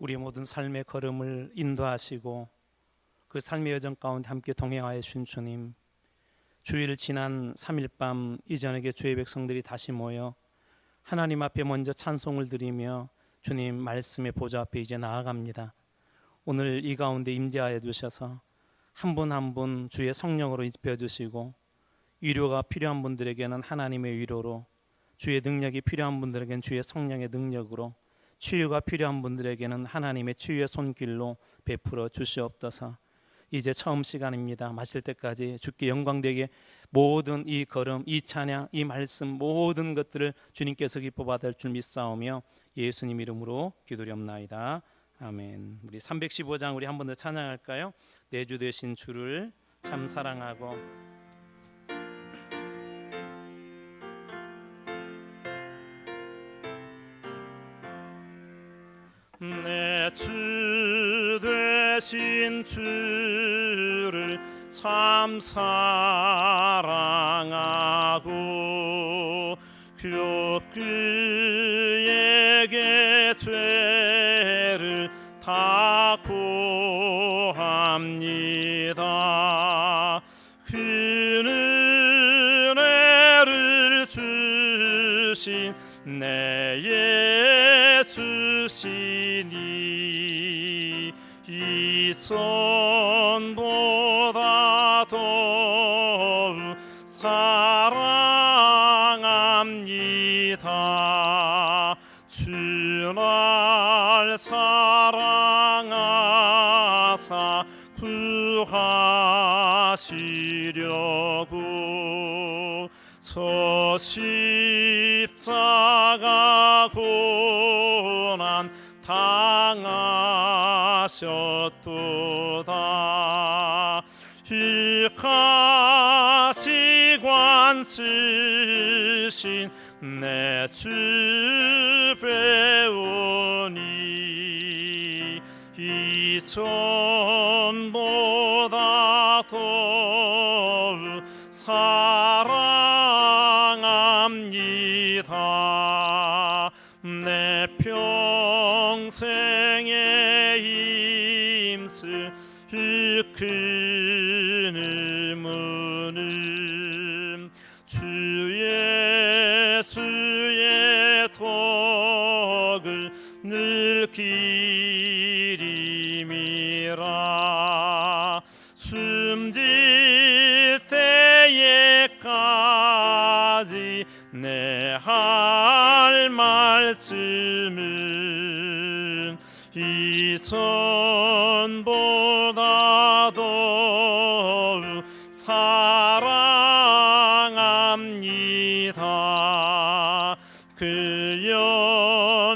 우리 모든 삶의 걸음을 인도하시고 그 삶의 여정 가운데 함께 동행하여 주신 주님, 주일 지난 3일 밤 이 저녁에 주의 백성들이 다시 모여 하나님 앞에 먼저 찬송을 드리며 주님 말씀의 보좌 앞에 이제 나아갑니다. 오늘 이 가운데 임재하여 주셔서 한 분 한 분 주의 성령으로 입혀주시고, 위로가 필요한 분들에게는 하나님의 위로로, 주의 능력이 필요한 분들에게는 주의 성령의 능력으로, 치유가 필요한 분들에게는 하나님의 치유의 손길로 베풀어 주시옵소서. 이제 처음 시간입니다. 마칠 때까지 주께 영광되게 모든 이 걸음, 이 찬양, 이 말씀 모든 것들을 주님께서 기뻐 받을 줄 믿사오며 예수님 이름으로 기도리옵나이다. 아멘. 우리 315장 우리 한 번 더 찬양할까요? 내 주 되신 주를 참 사랑하고. 내 주 되신 주를 참 사랑하고 곧 그에게 죄를 다 고합니다. 그 은혜를 주신 내 예수시니 이 선보다 더욱 사랑합니다. 주 날 사랑하사 구하시려고 저 십자가 고난 당하셨도다. 이 가시관 쓰신 내 주 배우니 이전보다 더욱 사랑합니다. 내 평생에 힘쓸 그 의무는 주 예수의 덕을 늘 기림이라. 숨질 때에까지 내 할 말씀은 이전보다 더욱 사랑합니다. 그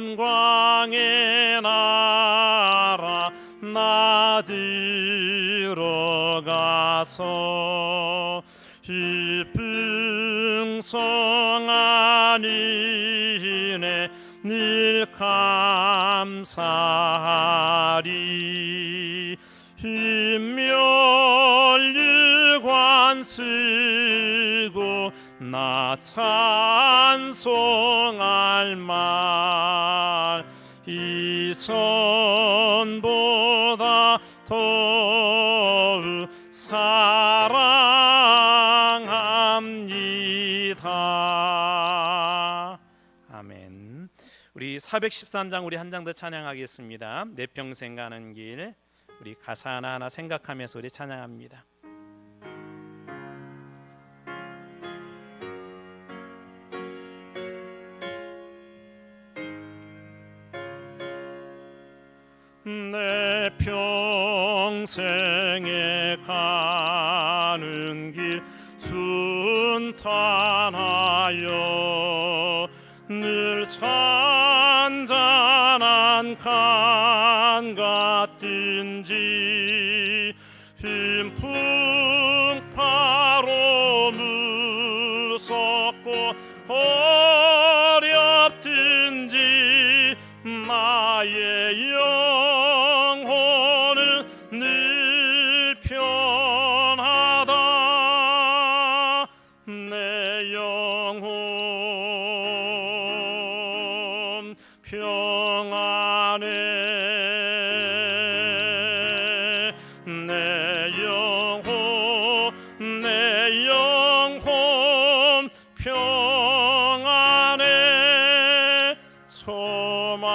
영광의 나라 나 들어가서 이 풍성한 은혜 늘 감사하리. 인멸유관 쓰고 나 찬송할 말 이전보다 더욱 사랑합니다. 아멘. 우리 413장 우리 한 장 더 찬양하겠습니다. 내 평생 가는 길. 우리 가사 하나하나 생각하면서 우리 찬양합니다. 내 평생에 가는 길 순탄하여 늘 잔잔한 강 같든지 풍파로 무섭고 어렵든지 나의 영혼은 늘 편하다. 내 영혼 평안해 토막이는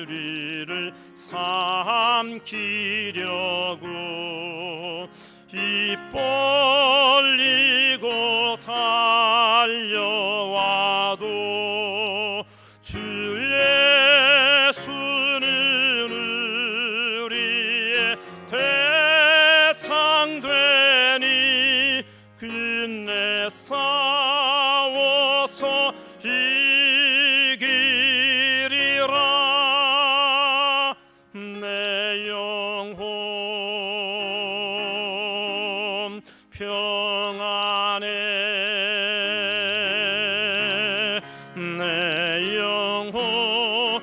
우리를 삼키려고 입 벌리고 달려와도 주 예수는 우리의 대장 되니 끝내 싸워서 이기리라. 내 영혼 평안해, 내 영혼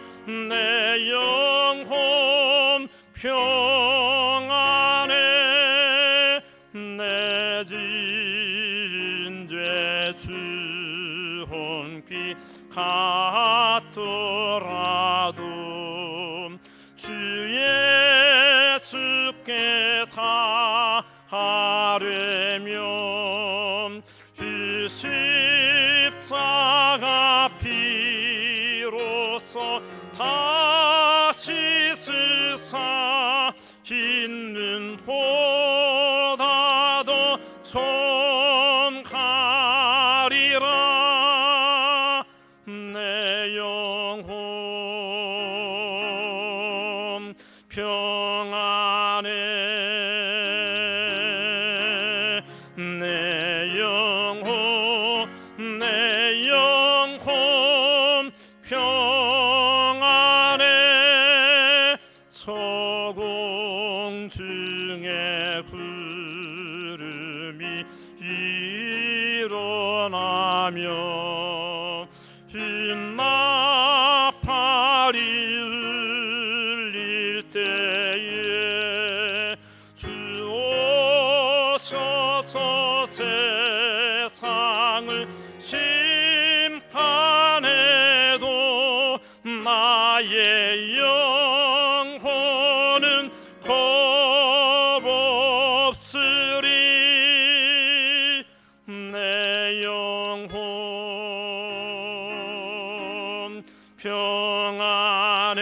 평안해. 내 진죄 주 혼귀 같더라도 주 예수께 다 하려면 그 십자가 피로써 다시 쓰사 있는 보다 더 전하리라. 내 영혼 평안해, 내 영혼 평안해. 저공 중에 구름이 일어나며 나팔이 울릴 때에 주 오셔서 세상을 심판해도 나의 영혼은 겁없으리. 내 영혼 평안해,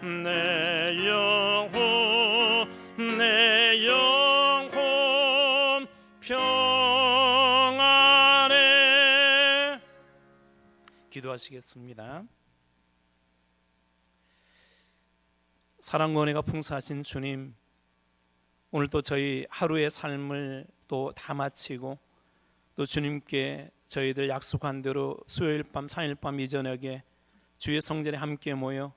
내 영혼 평안해. 기도하시겠습니다. 사랑과 은혜가 풍성하신 주님, 오늘 또 저희 하루의 삶을 또 다 마치고 또 주님께 저희들 약속한 대로 수요일 밤 3일 밤 이 저녁에 주의 성전에 함께 모여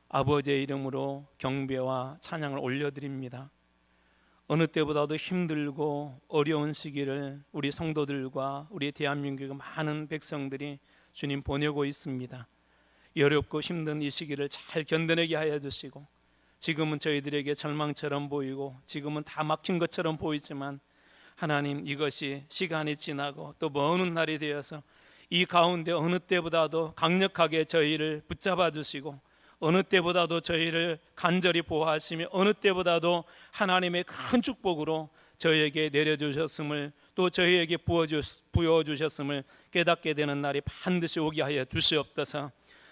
아버지의 이름으로 경배와 찬양을 올려드립니다. 어느 때보다도 힘들고 어려운 시기를 우리 성도들과 우리 대한민국의 많은 백성들이 주님 보내고 있습니다. 이 어렵고 힘든 이 시기를 잘 견뎌내게 하여 주시고, 지금은 저희들에게 절망처럼 보이고 지금은 다 막힌 것처럼 보이지만 하나님, 이것이 시간이 지나고 또 먼 날이 되어서 이 가운데 어느 때보다도 강력하게 저희를 붙잡아 주시고 어느 때보다도 저희를 간절히 보호하시며 어느 때보다도 하나님의 큰 축복으로 저희에게 내려주셨음을, 또 저희에게 부어주셨음을 깨닫게 되는 날이 반드시 오게 하여 주시옵소서.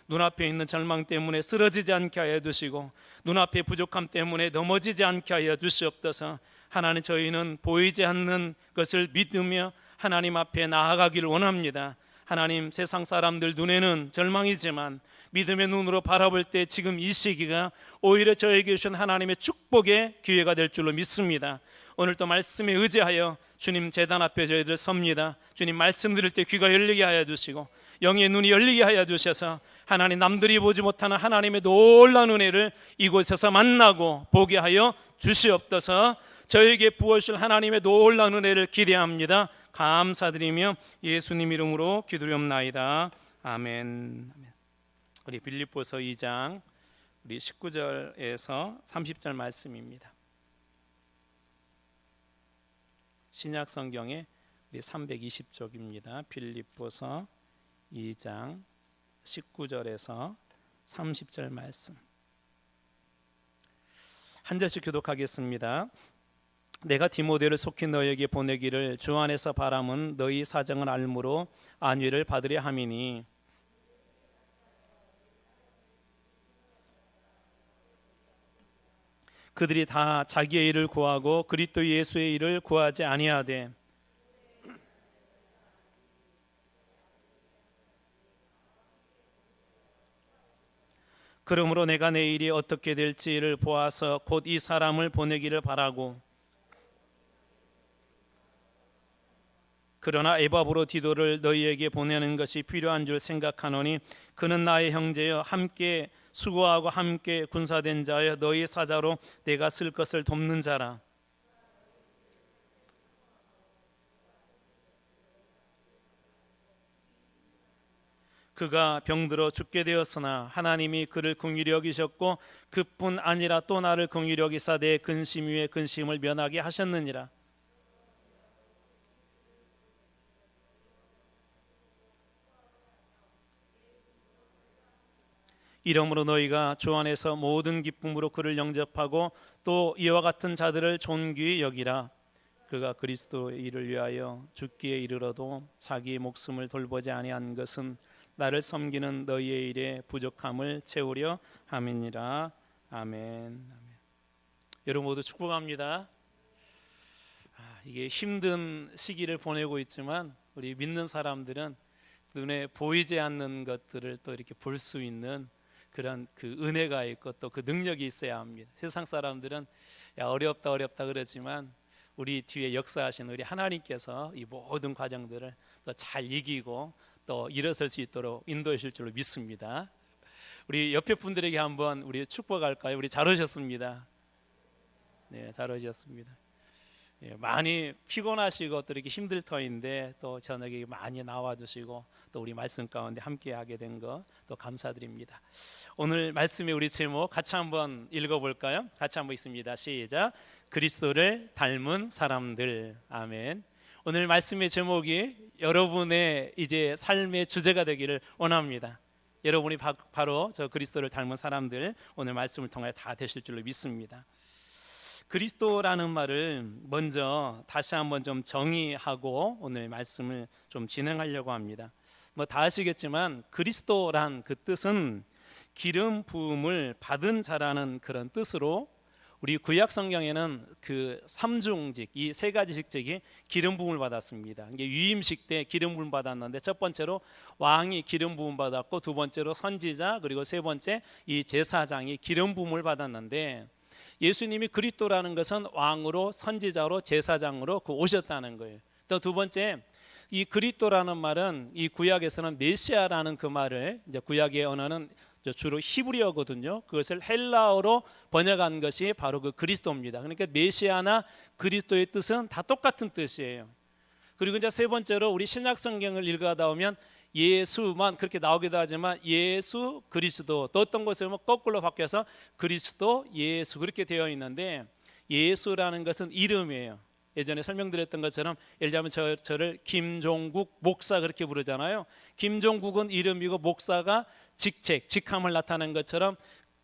눈앞에 있는 절망 때문에 쓰러지지 않게 하여 주시고 눈앞의 부족함 때문에 넘어지지 않게 하여 주시옵소서. 하나님, 저희는 보이지 않는 것을 믿으며 하나님 앞에 나아가기를 원합니다. 하나님, 세상 사람들 눈에는 절망이지만 믿음의 눈으로 바라볼 때 지금 이 시기가 오히려 저에게 주신 하나님의 축복의 기회가 될 줄로 믿습니다. 오늘도 말씀에 의지하여 주님 제단 앞에 저희들 섭니다. 주님 말씀 들을 때 귀가 열리게 하여 주시고 영의 눈이 열리게 하여 주셔서 하나님, 남들이 보지 못하는 하나님의 놀라운 은혜를 이곳에서 만나고 보게 하여 주시옵소서. 저에게 부어주실 하나님의 놀라운 은혜를 기대합니다. 감사드리며 예수님 이름으로 기도드리옵나이다. 아멘. 우리 빌립보서 2장 우리 19절에서 30절 말씀입니다. 신약 성경의 우리 320쪽입니다. 빌립보서 2장 19절에서 30절 말씀 한 절씩 교독하겠습니다. 내가 디모데를 속히 너희에게 보내기를 주 안에서 바람은 너희 사정을 알므로 안위를 받으려 함이니 그들이 다 자기의 일을 구하고 그리스도 예수의 일을 구하지 아니하되 그러므로 내가 내 일이 어떻게 될지를 보아서 곧 이 사람을 보내기를 바라고 그러나 에바브로 디도를 너희에게 보내는 것이 필요한 줄 생각하노니 그는 나의 형제여 함께 수고하고 함께 군사된 자여 너희 사자로 내가 쓸 것을 돕는 자라. 그가 병들어 죽게 되었으나 하나님이 그를 긍휼히 여기셨고 그뿐 아니라 또 나를 긍휼히 여기사 내 근심 위에 근심을 면하게 하셨느니라. 이러므로 너희가 주 안에서 모든 기쁨으로 그를 영접하고 또 이와 같은 자들을 존귀히 여기라. 그가 그리스도의 일을 위하여 죽기에 이르러도 자기 목숨을 돌보지 아니한 것은 나를 섬기는 너희의 일에 부족함을 채우려 함이니라. 아멘. 여러분 모두 축복합니다. 이게 힘든 시기를 보내고 있지만 우리 믿는 사람들은 눈에 보이지 않는 것들을 또 이렇게 볼 수 있는 그런 그 은혜가 있고 또 그 능력이 있어야 합니다. 세상 사람들은 야 어렵다 그러지만 우리 뒤에 역사하신 우리 하나님께서 이 모든 과정들을 또 잘 이기고 또 일어설 수 있도록 인도하실 줄로 믿습니다. 우리 옆에 분들에게 한번 우리 축복할까요? 우리 잘 오셨습니다. 네, 잘 오셨습니다. 예, 많이 피곤하시고 또 이렇게 힘들 터인데 또 저녁에 많이 나와주시고 또 우리 말씀 가운데 함께하게 된 거 또 감사드립니다. 오늘 말씀의 우리 제목 같이 한번 읽어볼까요? 같이 한번 읽습니다. 시작. 그리스도를 닮은 사람들. 아멘. 오늘 말씀의 제목이 여러분의 이제 삶의 주제가 되기를 원합니다. 여러분이 바로 저 그리스도를 닮은 사람들 오늘 말씀을 통해 다 되실 줄로 믿습니다. 그리스도라는 말을 먼저 다시 한번 좀 정의하고 오늘 말씀을 좀 진행하려고 합니다. 뭐 다 아시겠지만 그리스도란 그 뜻은 기름 부음을 받은 자라는 그런 뜻으로 우리 구약 성경에는 그 삼중직 이 세 가지 직책이 기름 부음을 받았습니다. 이게 위임식 때 기름 부음 받았는데 첫 번째로 왕이 기름 부음 받았고 두 번째로 선지자 그리고 세 번째 이 제사장이 기름 부음을 받았는데 예수님이 그리스도라는 것은 왕으로 선지자로 제사장으로 오셨다는 거예요. 또 두 번째 이 그리스도라는 말은 이 구약에서는 메시아라는 그 말을 이제 구약의 언어는 주로 히브리어거든요. 그것을 헬라어로 번역한 것이 바로 그 그리스도입니다. 그러니까 메시아나 그리스도의 뜻은 다 똑같은 뜻이에요. 그리고 이제 세 번째로 우리 신약 성경을 읽어다 보면 예수만 그렇게 나오기도 하지만 예수 그리스도 또 어떤 곳에 보면 거꾸로 바뀌어서 그리스도 예수 그렇게 되어 있는데 예수라는 것은 이름이에요. 예전에 설명드렸던 것처럼 예를 들면 저를 김종국 목사 그렇게 부르잖아요. 김종국은 이름이고 목사가 직책, 직함을 나타낸 것처럼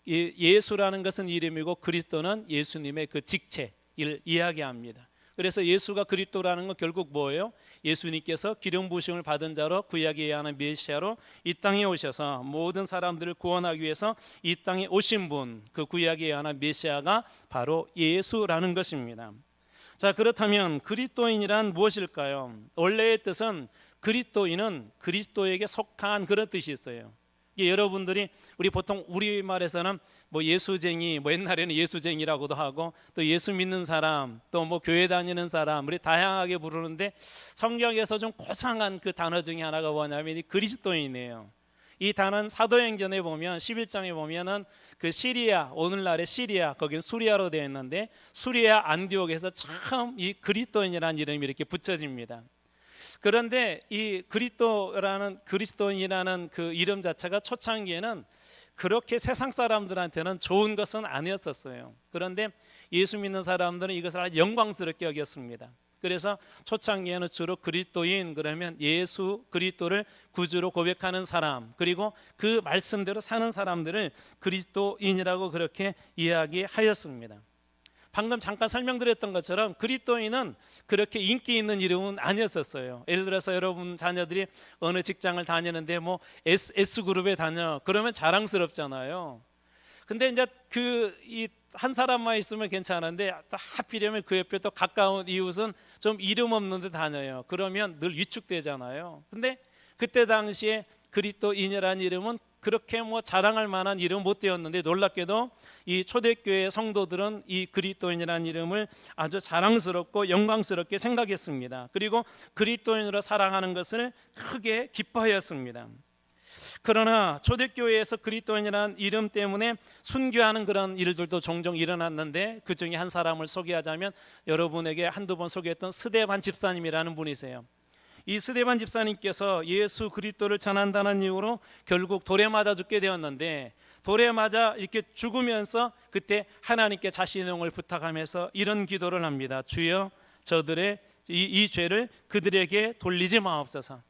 예수라는 것은 이름이고 그리스도는 예수님의 그 직책을 이야기합니다. 그래서 예수가 그리스도라는 건 결국 뭐예요? 예수님께서 기름 부으심을 받은 자로 구약에 의한 메시아로 이 땅에 오셔서 모든 사람들을 구원하기 위해서 이 땅에 오신 분, 그 구약에 의한 메시아가 바로 예수라는 것입니다. 자, 그렇다면 그리스도인이란 무엇일까요? 원래의 뜻은 그리스도인은 그리스도에게 속한 그런 뜻이 있어요. 여러분들이 우리 보통 우리말에서는 뭐 예수쟁이, 뭐 옛날에는 예수쟁이라고도 하고 또 예수 믿는 사람, 또 뭐 교회 다니는 사람, 우리 다양하게 부르는데 성경에서 좀 고상한 그 단어 중에 하나가 뭐냐면 이 그리스도인이에요. 이 단어는 사도행전에 보면 11장에 보면은 그 시리아, 오늘날의 시리아, 거기는 수리아로 되어 있는데 수리아 안디옥에서 처음 이 그리스도인이라는 이름이 이렇게 붙여집니다. 그런데 이 그리스도인이라는 그 이름 자체가 초창기에는 그렇게 세상 사람들한테는 좋은 것은 아니었었어요. 그런데 예수 믿는 사람들은 이것을 아주 영광스럽게 여겼습니다. 그래서 초창기에는 주로 그리스도인 그러면 예수 그리스도를 구주로 고백하는 사람 그리고 그 말씀대로 사는 사람들을 그리스도인이라고 그렇게 이야기하였습니다. 방금 잠깐 설명드렸던 것처럼 그리스도인은 그렇게 인기 있는 이름은 아니었었어요. 예를 들어서 여러분 자녀들이 어느 직장을 다니는데 뭐 S그룹에 다녀 그러면 자랑스럽잖아요. 근데 이제 이 한 사람만 있으면 괜찮은데 또 하필이면 그 옆에 또 가까운 이웃은 좀 이름 없는 데 다녀요. 그러면 늘 위축되잖아요. 근데 그때 당시에 그리스도인이라는 이름은 그렇게 뭐 자랑할 만한 이름 못 되었는데, 놀랍게도 이 초대교회 성도들은 이 그리스도인이라는 이름을 아주 자랑스럽고 영광스럽게 생각했습니다. 그리고 그리스도인으로 살아가는 것을 크게 기뻐하였습니다. 그러나 초대교회에서 그리스도인이라는 이름 때문에 순교하는 그런 일들도 종종 일어났는데, 그 중에 한 사람을 소개하자면 여러분에게 한두 번 소개했던 스데반 집사님이라는 분이세요. 이 스데반 집사님께서 예수 그리스도를 전한다는 이유로 결국 돌에 맞아 죽게 되었는데, 돌에 맞아 이렇게 죽으면서 그때 하나님께 자신의 영을 부탁하면서 이런 기도를 합니다. 주여, 저들의 이 죄를 그들에게 돌리지 마옵소서.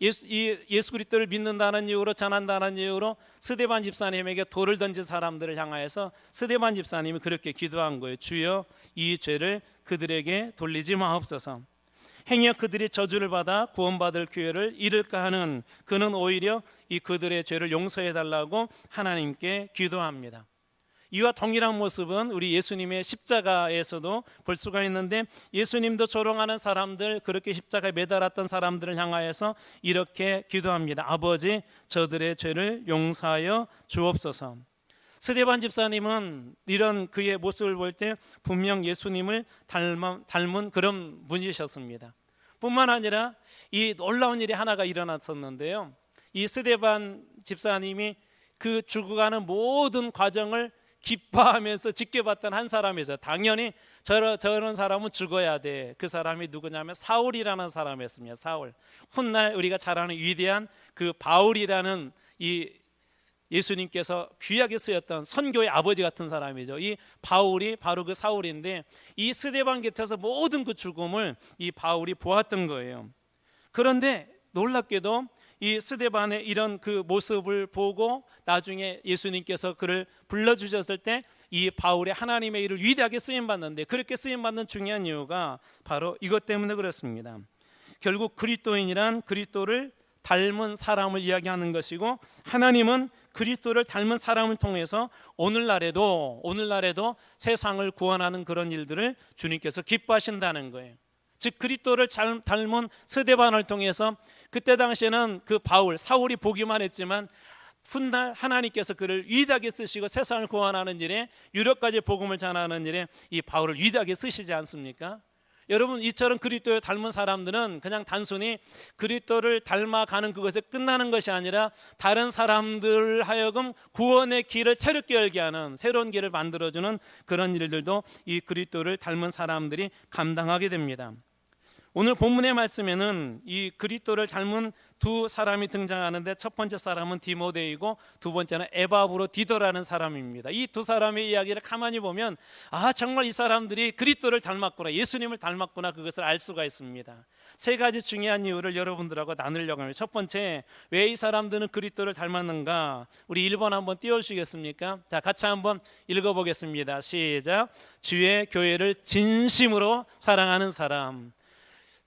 예수 그리스도를 믿는다는 이유로, 전한다는 이유로 스데반 집사님에게 돌을 던진 사람들을 향하여서 스데반 집사님이 그렇게 기도한 거예요. 주여, 이 죄를 그들에게 돌리지 마옵소서. 행여 그들이 저주를 받아 구원받을 기회를 잃을까 하는 그는 오히려 이 그들의 죄를 용서해 달라고 하나님께 기도합니다. 이와 동일한 모습은 우리 예수님의 십자가에서도 볼 수가 있는데, 예수님도 조롱하는 사람들, 그렇게 십자가에 매달았던 사람들을 향하여서 이렇게 기도합니다. 아버지, 저들의 죄를 용서하여 주옵소서. 스데반 집사님은 이런 그의 모습을 볼 때 분명 예수님을 닮은 그런 분이셨습니다. 뿐만 아니라 이 놀라운 일이 하나가 일어났었는데요, 이 스데반 집사님이 그 죽어가는 모든 과정을 기뻐하면서 지켜봤던 한 사람이죠. 당연히 저런 사람은 죽어야 돼. 그 사람이 누구냐면 사울이라는 사람이었습니다. 사울. 훗날 우리가 잘 아는 위대한 그 바울이라는 이 예수님께서 귀하게 쓰였던 선교의 아버지 같은 사람이죠. 이 바울이 바로 그 사울인데, 이 스데반 곁에서 모든 그 죽음을 이 바울이 보았던 거예요. 그런데 놀랍게도 이 스데반의 이런 그 모습을 보고 나중에 예수님께서 그를 불러주셨을 때 이 바울의 하나님의 일을 위대하게 쓰임받는데, 그렇게 쓰임받는 중요한 이유가 바로 이것 때문에 그렇습니다. 결국 그리스도인이란 그리스도를 닮은 사람을 이야기하는 것이고, 하나님은 그리스도를 닮은 사람을 통해서 오늘날에도 세상을 구원하는 그런 일들을 주님께서 기뻐하신다는 거예요. 즉 그리스도를 닮은 스데반을 통해서 그때 당시에는 그 사울이 보기만 했지만 훗날 하나님께서 그를 위대하게 쓰시고 세상을 구원하는 일에, 유럽까지 복음을 전하는 일에 이 바울을 위대하게 쓰시지 않습니까? 여러분, 이처럼 그리스도를 닮은 사람들은 그냥 단순히 그리스도를 닮아가는 그것에 끝나는 것이 아니라 다른 사람들 하여금 구원의 길을 새롭게 열게 하는, 새로운 길을 만들어주는 그런 일들도 이 그리스도를 닮은 사람들이 감당하게 됩니다. 오늘 본문의 말씀에는 이 그리스도를 닮은 두 사람이 등장하는데, 첫 번째 사람은 디모데이고 두 번째는 에바브로디도라는 사람입니다. 이 두 사람의 이야기를 가만히 보면 정말 이 사람들이 그리스도를 닮았구나, 예수님을 닮았구나, 그것을 알 수가 있습니다. 세 가지 중요한 이유를 여러분들하고 나누려고 합니다. 첫 번째, 왜 이 사람들은 그리스도를 닮았는가? 우리 1번 한번 띄워주시겠습니까? 자, 같이 한번 읽어보겠습니다. 시작. 주의 교회를 진심으로 사랑하는 사람.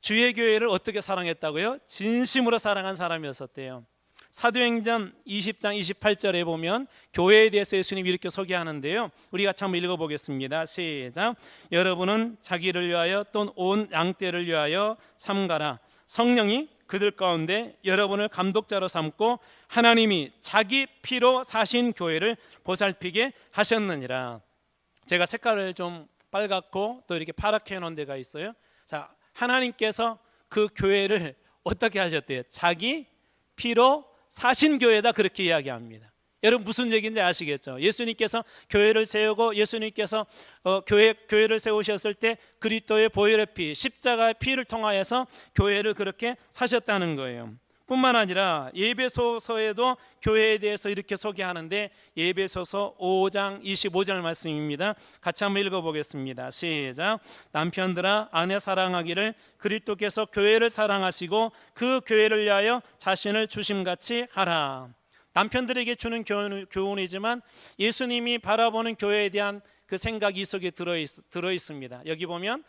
주의 교회를 어떻게 사랑했다고요? 진심으로 사랑한 사람이었었대요. 사도행전 20장 28절에 보면 교회에 대해서 예수님이 이렇게 소개하는데요, 우리 같이 한번 읽어보겠습니다. 시작. 여러분은 자기를 위하여 또 온 양떼를 위하여 삼가라. 성령이 그들 가운데 여러분을 감독자로 삼고 하나님이 자기 피로 사신 교회를 보살피게 하셨느니라. 제가 색깔을 좀 빨갛고 또 이렇게 파랗게 해놓은 데가 있어요. 자, 하나님께서 그 교회를 어떻게 하셨대요? 자기 피로 사신 교회다, 그렇게 이야기합니다. 여러분, 무슨 얘기인지 아시겠죠? 예수님께서 교회를 세우고 예수님께서 교회를 세우셨을 때 그리스도의 보혈의 피, 십자가의 피를 통하여서 교회를 그렇게 사셨다는 거예요. 뿐만 아니라 에베소서에도 교회에 대해서 이렇게 소개하는데, 에베소서 5장 25절 말씀입니다. 같이 한번 읽어보겠습니다. 시작. 남편들아, 아내 사랑하기를 그리스도께서 교회를 사랑하시고 그 교회를 위하여 자신을 주심같이 하라. 남편들에게 주는 교훈이지만 예수님이 바라보는 교회에 대한 그 생각이 이 속에 들어 있습니다. 여기 보면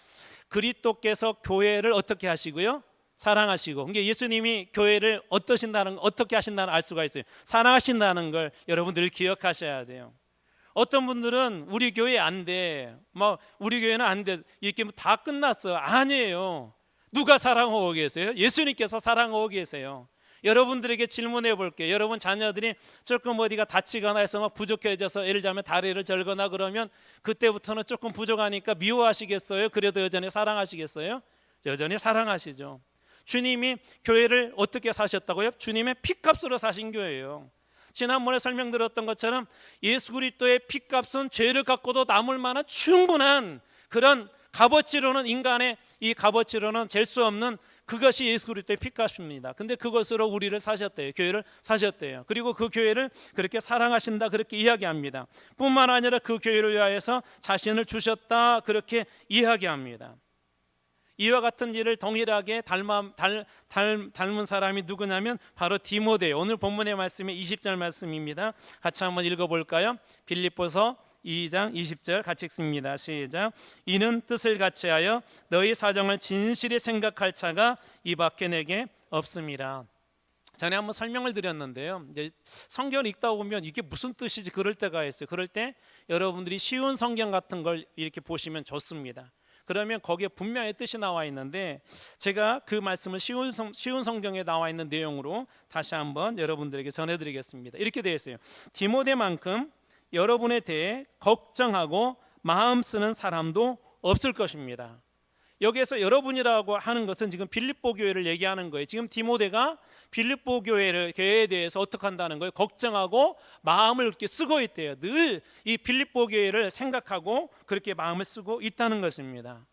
그리스도께서 교회를 어떻게 하시고요? 사랑하시고. 그러니까 예수님이 교회를 어떻게 하신다는 알 수가 있어요. 사랑하신다는 걸 여러분 늘 기억하셔야 돼요. 어떤 분들은 우리 교회 안 돼, 우리 교회는 안 돼, 이렇게 다 끝났어. 아니에요. 누가 사랑하고 계세요? 예수님께서 사랑하고 계세요. 여러분들에게 질문해 볼게요. 여러분 자녀들이 조금 어디가 다치거나 해서 막 부족해져서 예를 들자면 다리를 절거나 그러면 그때부터는 조금 부족하니까 미워하시겠어요? 그래도 여전히 사랑하시겠어요? 여전히 사랑하시죠. 주님이 교회를 어떻게 사셨다고요? 주님의 피값으로 사신 교회예요. 지난번에 설명드렸던 것처럼 예수 그리스도의 피값은 죄를 갖고도 남을 만한 충분한 그런 값어치로는, 인간의 이 값어치로는 잴 수 없는 그것이 예수 그리스도의 피값입니다. 근데 그것으로 우리를 사셨대요. 교회를 사셨대요. 그리고 그 교회를 그렇게 사랑하신다, 그렇게 이야기합니다. 뿐만 아니라 그 교회를 위하여서 자신을 주셨다, 그렇게 이야기합니다. 이와 같은 일을 동일하게 닮은 사람이 누구냐면 바로 디모데요. 오늘 본문의 말씀이 20절 말씀입니다. 같이 한번 읽어볼까요? 빌립보서 2장 20절 같이 읽습니다. 시작. 이는 뜻을 같이하여 너희 사정을 진실히 생각할 자가 이 밖에 내게 없습니다. 전에 한번 설명을 드렸는데요. 이제 성경을 읽다 보면 이게 무슨 뜻이지 그럴 때가 있어요. 그럴 때 여러분들이 쉬운 성경 같은 걸 이렇게 보시면 좋습니다. 그러면 거기에 분명히 뜻이 나와 있는데 제가 그 말씀을 쉬운 성경에 나와 있는 내용으로 다시 한번 여러분들에게 전해드리겠습니다. 이렇게 되어 있어요. 디모데만큼 여러분에 대해 걱정하고 마음 쓰는 사람도 없을 것입니다. 여기에서 여러분이라고 하는 것은 지금 빌립보 교회를 얘기하는 거예요. 지금 디모데가 빌립보 교회에 대해서 어떻게 한다는 거예요? 걱정하고 마음을 이렇게 쓰고 있대요. 늘 이 빌립보 교회를 생각하고 그렇게 마음을 쓰고 있다는 것입니다.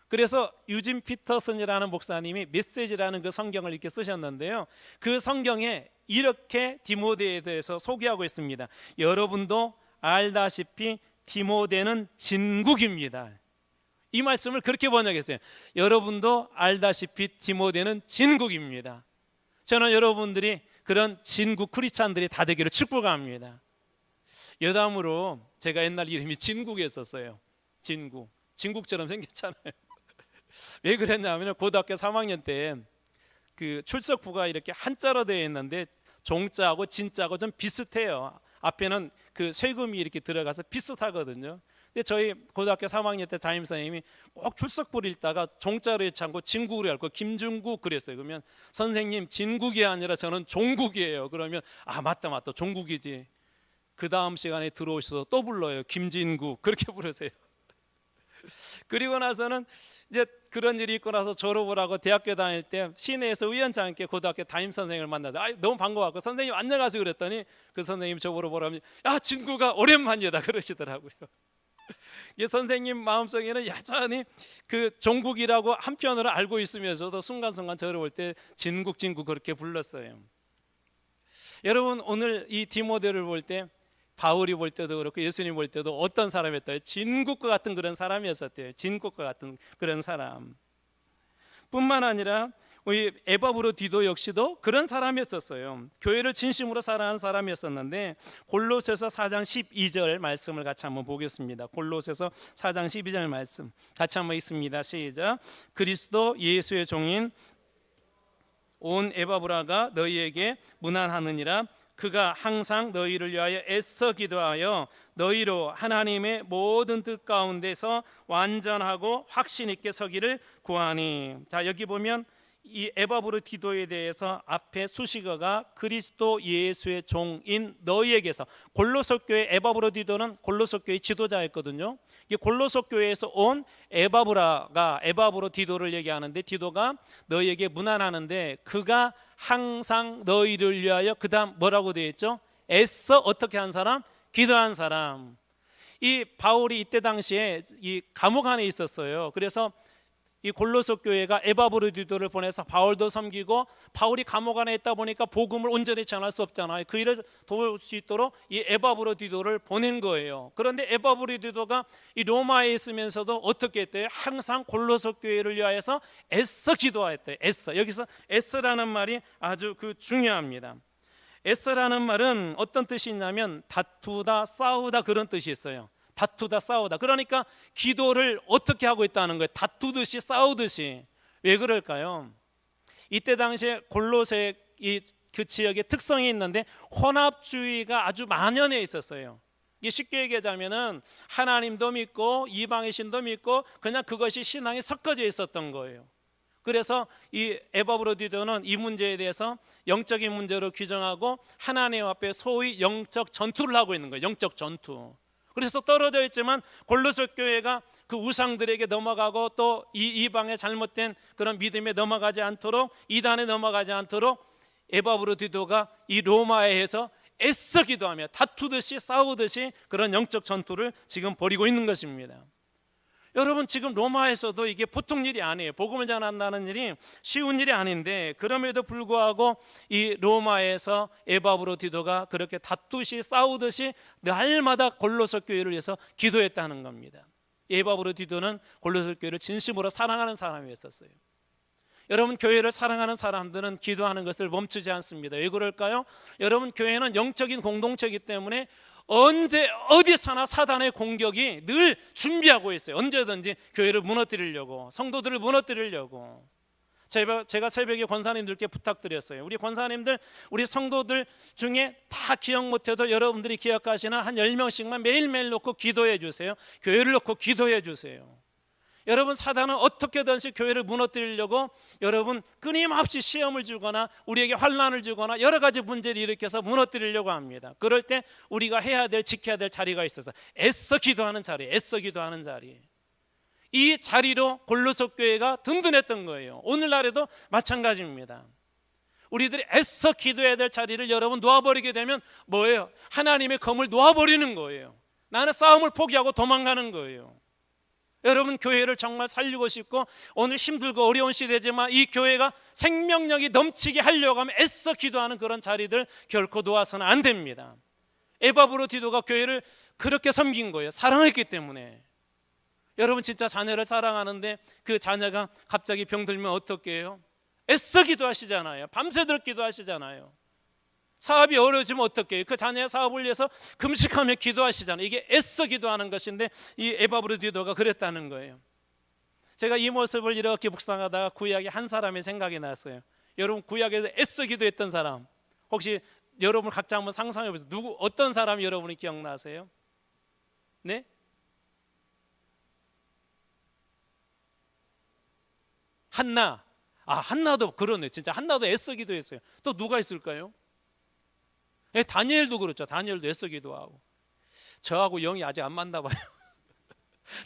그래서 유진 피터슨이라는 목사님이 메시지라는 그 성경을 이렇게 쓰셨는데요. 그 성경에 이렇게 디모데에 대해서 소개하고 있습니다. 여러분도 알다시피 디모데는 진국입니다. 이 말씀을 그렇게 번역했어요. 여러분도 알다시피 디모데는 진국입니다. 저는 여러분들이 그런 진국 크리스찬들이 다 되기를 축복합니다. 여담으로 제가 옛날 이름이 진국이었었어요. 진국처럼 생겼잖아요. 왜 그랬냐면 고등학교 3학년 때 그 출석부가 이렇게 한자로 되어 있는데 종자하고 진자하고 좀 비슷해요. 앞에는 그 쇠금이 이렇게 들어가서 비슷하거든요. 근데 저희 고등학교 3학년 때 담임선생님이 꼭 출석부를 읽다가 종자로 읽지 않고 진국으로 읽고 김중국 그랬어요. 그러면 선생님 진국이 아니라 저는 종국이에요. 그러면 맞다 종국이지. 그 다음 시간에 들어오셔서 또 불러요. 김진국 그렇게 부르세요. 그리고 나서는 이제 그런 일이 있고 나서 졸업을 하고 대학교 다닐 때 시내에서 우연찮게 고등학교 담임 선생님을 만나서 너무 반가워갖고 선생님 안녕하세요 그랬더니 그 선생님 저보러 보라면 진구가 오랜만이다 그러시더라고요. 선생님 마음속에는 여전히 그 종국이라고 한편으로 알고 있으면서도 순간순간 저를 볼 때 진국 그렇게 불렀어요. 여러분 오늘 이 디모데를 볼 때 바울이 볼 때도 그렇고 예수님 볼 때도 어떤 사람이었대요? 진국과 같은 그런 사람이었었대요. 진국과 같은 그런 사람 뿐만 아니라 우리 에바브로디도 역시도 그런 사람이었었어요. 교회를 진심으로 사랑하는 사람이었었는데 골로새서 4장 12절 말씀을 같이 한번 보겠습니다. 골로새서 4장 12절 말씀 같이 한번 읽습니다. 시작. 그리스도 예수의 종인 온 에바브라가 너희에게 문안하느니라. 그가 항상 너희를 위하여 애써 기도하여 너희로 하나님의 모든 뜻 가운데서 완전하고 확신 있게 서기를 구하니. 자, 여기 보면 이 에바브로디도에 대해서 앞에 수식어가 그리스도 예수의 종인 너희에게서. 골로새 교회 에바브로디도는 골로새 교회 지도자였거든요. 이 골로새 교회에서 온 에바브로디도를 얘기하는데 디도가 너희에게 문안하는데 그가 항상 너희를 위하여 그다음 뭐라고 되어 있죠? 애써 어떻게 한 사람? 기도한 사람. 이 바울이 이때 당시에 이 감옥 안에 있었어요. 그래서 이 골로새 교회가 에바브로디도를 보내서 바울도 섬기고 바울이 감옥 안에 있다 보니까 복음을 온전히 전할 수 없잖아요. 그 일을 도울 수 있도록 이 에바브로디도를 보낸 거예요. 그런데 에바브로디도가 이 로마에 있으면서도 어떻게 했대요? 항상 골로새 교회를 위하여서 애써 기도했대요. 애써. 여기서 애써라는 말이 아주 중요합니다. 애써라는 말은 어떤 뜻이 있냐면 다투다 싸우다 그런 뜻이 있어요. 다투다 싸우다. 그러니까 기도를 어떻게 하고 있다는 거예요? 다투듯이 싸우듯이. 왜 그럴까요? 이때 당시에 골로새 그 지역의 특성이 있는데 혼합주의가 아주 만연해 있었어요. 이게 쉽게 얘기하자면은 하나님도 믿고 이방의 신도 믿고 그냥 그것이 신앙이 섞어져 있었던 거예요. 그래서 이 에바브로디도는 이 문제에 대해서 영적인 문제로 규정하고 하나님 앞에 소위 영적 전투를 하고 있는 거예요. 영적 전투. 그래서 떨어져 있지만 골로새 교회가 그 우상들에게 넘어가고 또 이방의 잘못된 그런 믿음에 넘어가지 않도록, 이단에 넘어가지 않도록 에바브로디도가 이 로마에서 애써 기도하며 다투듯이 싸우듯이 그런 영적 전투를 지금 벌이고 있는 것입니다. 여러분, 지금 로마에서도 이게 보통 일이 아니에요. 복음을 전한다는 일이 쉬운 일이 아닌데, 그럼에도 불구하고 이 로마에서 에바브로디도가 그렇게 다투시 싸우듯이 날마다 골로새 교회를 위해서 기도했다는 겁니다. 에바브로디도는 골로새 교회를 진심으로 사랑하는 사람이었어요. 여러분, 교회를 사랑하는 사람들은 기도하는 것을 멈추지 않습니다. 왜 그럴까요? 여러분, 교회는 영적인 공동체이기 때문에 언제 어디서나 사단의 공격이 늘 준비하고 있어요. 언제든지 교회를 무너뜨리려고, 성도들을 무너뜨리려고. 제가 새벽에 권사님들께 부탁드렸어요. 우리 권사님들, 우리 성도들 중에 다 기억 못해도 여러분들이 기억하시는 한 10명씩만 매일매일 놓고 기도해 주세요. 교회를 놓고 기도해 주세요. 여러분, 사단은 어떻게든지 교회를 무너뜨리려고 여러분 끊임없이 시험을 주거나 우리에게 환난을 주거나 여러 가지 문제를 일으켜서 무너뜨리려고 합니다. 그럴 때 우리가 해야 될, 지켜야 될 자리가 있어서 애써 기도하는 자리, 애써 기도하는 자리. 이 자리로 골로새 교회가 든든했던 거예요. 오늘날에도 마찬가지입니다. 우리들이 애써 기도해야 될 자리를 여러분 놓아버리게 되면 뭐예요? 하나님의 검을 놓아버리는 거예요. 나는 싸움을 포기하고 도망가는 거예요. 여러분, 교회를 정말 살리고 싶고 오늘 힘들고 어려운 시대지만 이 교회가 생명력이 넘치게 하려고 하면 애써 기도하는 그런 자리들 결코 놓아서는 안 됩니다. 에바브로디도가 교회를 그렇게 섬긴 거예요. 사랑했기 때문에. 여러분, 진짜 자녀를 사랑하는데 그 자녀가 갑자기 병들면 어떻게 해요? 애써 기도하시잖아요. 밤새도록 기도하시잖아요. 사업이 어려워지면 어떻게 해요? 그 자녀의 사업을 위해서 금식하며 기도하시잖아요. 이게 애써 기도하는 것인데 이 에바브로디도가 그랬다는 거예요. 제가 이 모습을 이렇게 묵상하다가 구약의 한 사람의 생각이 났어요. 여러분, 구약에서 애써 기도했던 사람 혹시 여러분 각자 한번 상상해 보세요. 어떤 사람이 여러분이 기억나세요? 네? 한나. 한나도 그러네. 진짜 한나도 애써 기도했어요. 또 누가 있을까요? 다니엘도 그렇죠. 다니엘도 애써 기도하고. 저하고 영이 아직 안 맞나 봐요.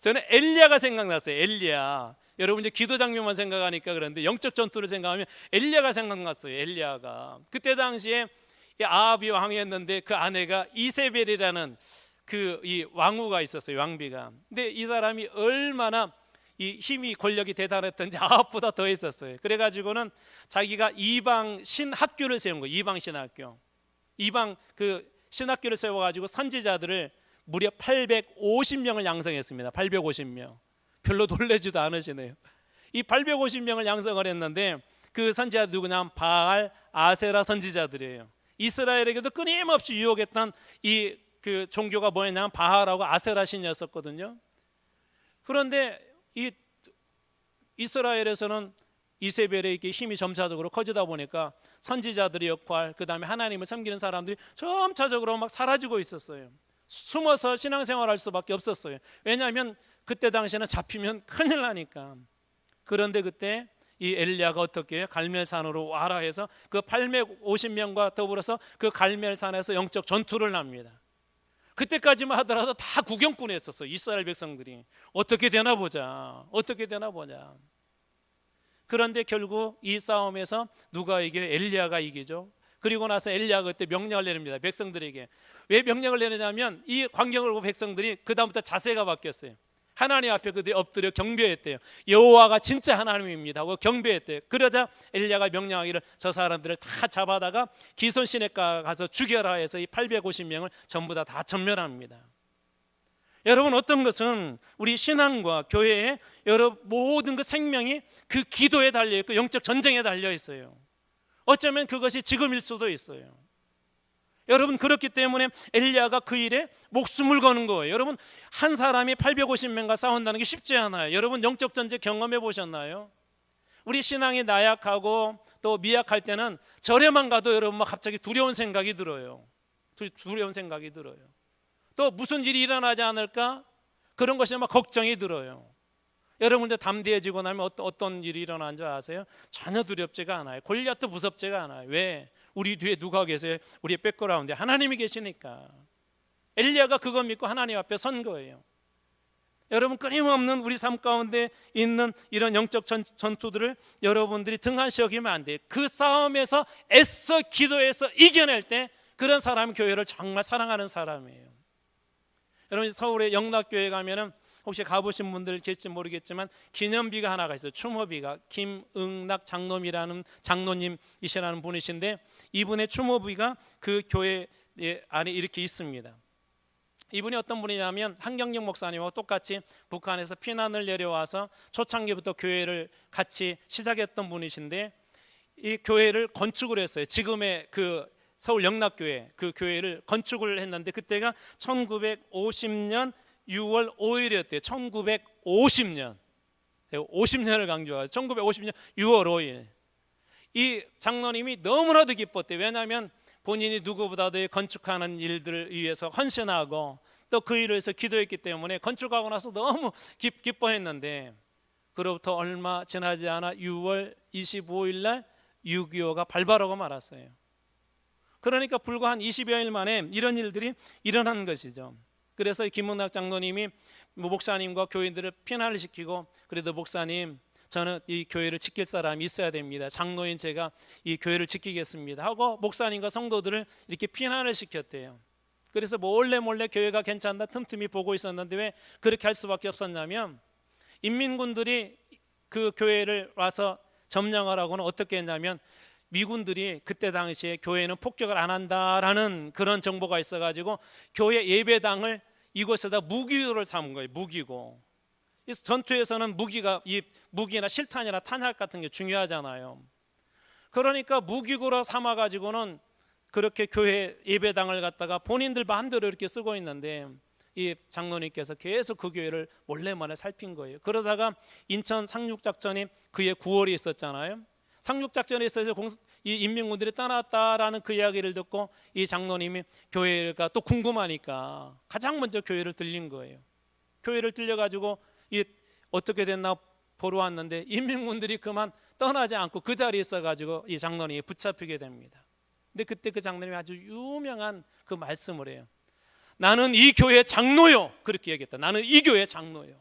저는 엘리야가 생각났어요. 엘리야. 여러분, 이제 기도 장면만 생각하니까 그런데 영적 전투를 생각하면 엘리야가 생각났어요. 엘리야가. 그때 당시에 아합이 왕이었는데 그 아내가 이세벨이라는 이 왕후가 있었어요. 왕비가. 근데 이 사람이 얼마나 이 힘이 권력이 대단했던지 아합보다 더 있었어요. 그래가지고는 자기가 이방 신학교를 세운 거예요. 이방 신학교. 이방 그 신학교를 세워가지고 선지자들을 무려 850명을 양성했습니다. 850명. 별로 놀라지도 않으시네요. 이 850명을 양성을 했는데 그 선지자 누구냐면 바알, 아세라 선지자들이에요. 이스라엘에게도 끊임없이 유혹했던 이 그 종교가 뭐였냐면 바알하고 아세라 신이었었거든요. 그런데 이 이스라엘에서는 이세벨의 힘이 점차적으로 커지다 보니까 선지자들의 역할, 그 다음에 하나님을 섬기는 사람들이 점차적으로 막 사라지고 있었어요. 숨어서 신앙생활할 수밖에 없었어요. 왜냐하면 그때 당시에는 잡히면 큰일 나니까. 그런데 그때 이 엘리야가 어떻게 해요? 갈멜산으로 와라 해서 그 850명과 더불어서 그 갈멜산에서 영적 전투를 합니다. 그때까지만 하더라도 다 구경꾼 했었어요. 이스라엘 백성들이. 어떻게 되나 보자. 어떻게 되나 보자. 그런데 결국 이 싸움에서 누가 이겨요? 엘리야가 이기죠. 그리고 나서 엘리야가 그때 명령을 내립니다. 백성들에게. 왜 명령을 내리냐면 이 광경을 보고 백성들이 그 다음부터 자세가 바뀌었어요. 하나님 앞에 그들이 엎드려 경배했대요. 여호와가 진짜 하나님입니다 하고 경배했대요. 그러자 엘리야가 명령하기를 저 사람들을 다 잡아다가 기손 시내가 가서 죽여라 해서 이 850명을 전부 다 전멸합니다. 여러분, 어떤 것은 우리 신앙과 교회의 여러 모든 그 생명이 그 기도에 달려 있고 영적 전쟁에 달려 있어요. 어쩌면 그것이 지금일 수도 있어요. 여러분, 그렇기 때문에 엘리야가 그 일에 목숨을 거는 거예요. 여러분, 한 사람이 850명과 싸운다는 게 쉽지 않아요. 여러분, 영적 전쟁 경험해 보셨나요? 우리 신앙이 나약하고 또 미약할 때는 절에만 가도 여러분 막 갑자기 두려운 생각이 들어요. 두려운 생각이 들어요. 또 무슨 일이 일어나지 않을까? 그런 것이 막 걱정이 들어요. 여러분들 담대해지고 나면 어떤 일이 일어나는 줄 아세요? 전혀 두렵지가 않아요. 골리앗도 무섭지가 않아요. 왜? 우리 뒤에 누가 계세요? 우리의 백그라운드에 하나님이 계시니까. 엘리야가 그거 믿고 하나님 앞에 선 거예요. 여러분, 끊임없는 우리 삶 가운데 있는 이런 영적 전투들을 여러분들이 등한시 여기면 안 돼요. 그 싸움에서 애써 기도해서 이겨낼 때 그런 사람이 교회를 정말 사랑하는 사람이에요. 여러분, 서울의 영락교회 가면은 혹시 가보신 분들 계실지 모르겠지만 기념비가 하나가 있어요. 추모비가. 김응락 장로님이라는 장로님이시라는 분이신데, 이분의 추모비가 그 교회 안에 이렇게 있습니다. 이분이 어떤 분이냐면 한경영 목사님하고 똑같이 북한에서 피난을 내려와서 초창기부터 교회를 같이 시작했던 분이신데, 이 교회를 건축을 했어요. 지금의 그 서울 영락교회, 그 교회를 건축을 했는데 그때가 1950년 6월 5일이었대요. 1950년. 50년을 강조하죠. 1950년 6월 5일. 이 장로님이 너무나도 기뻤대요. 왜냐하면 본인이 누구보다도 건축하는 일들을 위해서 헌신하고 또 그 일을 위해서 기도했기 때문에 건축하고 나서 너무 기뻐했는데, 그로부터 얼마 지나지 않아 6월 25일 날 6.25가 발발하고 말았어요. 그러니까 불과 한 20여일 만에 이런 일들이 일어난 것이죠. 그래서 김은학 장로님이 목사님과 교인들을 피난을 시키고, 그래도 목사님, 저는 이 교회를 지킬 사람이 있어야 됩니다. 장로인 제가 이 교회를 지키겠습니다 하고 목사님과 성도들을 이렇게 피난을 시켰대요. 그래서 몰래 교회가 괜찮다 틈틈이 보고 있었는데, 왜 그렇게 할 수밖에 없었냐면, 인민군들이 그 교회를 와서 점령하라고는 어떻게 했냐면, 미군들이 그때 당시에 교회는 폭격을 안 한다라는 그런 정보가 있어가지고 교회 예배당을 이곳에다 무기고를 삼은 거예요. 무기고. 전투에서는 무기나 실탄이나 탄약 같은 게 중요하잖아요. 그러니까 무기고로 삼아가지고는 그렇게 교회 예배당을 갖다가 본인들 마음대로 이렇게 쓰고 있는데, 이 장로님께서 계속 그 교회를 몰래 살핀 거예요. 그러다가 인천 상륙작전이 그해 9월에 있었잖아요. 상륙작전에 있어서 이 인민군들이 떠났다라는 그 이야기를 듣고 이 장로님이 교회가 또 궁금하니까 가장 먼저 교회를 들린 거예요. 교회를 들려가지고 어떻게 됐나 보러 왔는데 인민군들이 그만 떠나지 않고 그 자리에 있어가지고 이 장로님이 붙잡히게 됩니다. 근데 그때 그 장로님이 아주 유명한 그 말씀을 해요. 나는 이 교회 장로요. 그렇게 얘기했다. 나는 이 교회 장로요.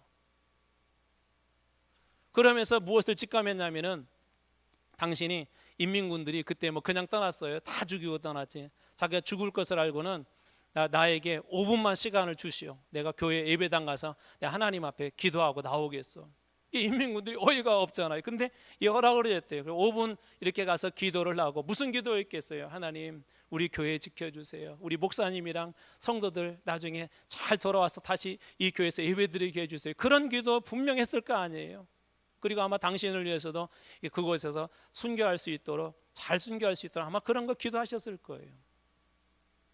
그러면서 무엇을 직감했냐면은, 당신이 인민군들이 그때 그냥 떠났어요. 다 죽이고 떠났지. 자기가 죽을 것을 알고는 나에게 5분만 시간을 주시오. 내가 교회 예배당 가서 내가 하나님 앞에 기도하고 나오겠어. 이 인민군들이 어이가 없잖아요. 근데 이 허락을 했대요. 5분 이렇게 가서 기도를 하고, 무슨 기도였겠어요? 하나님, 우리 교회 지켜주세요. 우리 목사님이랑 성도들 나중에 잘 돌아와서 다시 이 교회에서 예배드리게 해주세요. 그런 기도 분명 했을 거 아니에요. 그리고 아마 당신을 위해서도 그곳에서 순교할 수 있도록, 잘 순교할 수 있도록 아마 그런 거 기도하셨을 거예요.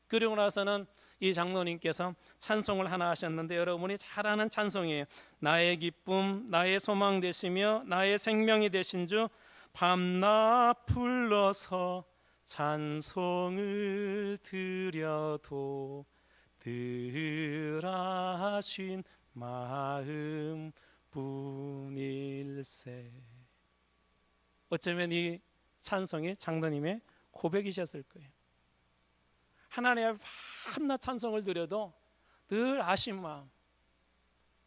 그리고 나서는 이 장로님께서 찬송을 하나 하셨는데, 여러분이 잘 아는 찬송이에요. 나의 기쁨, 나의 소망 되시며 나의 생명이 되신 주, 밤낮 불러서 찬송을 드려도 늘 아신 마음 뿐일세. 어쩌면 이 찬송이 장로님의 고백이셨을 거예요. 하나님 앞에 밤낮 찬송을 드려도 늘 아신 마음,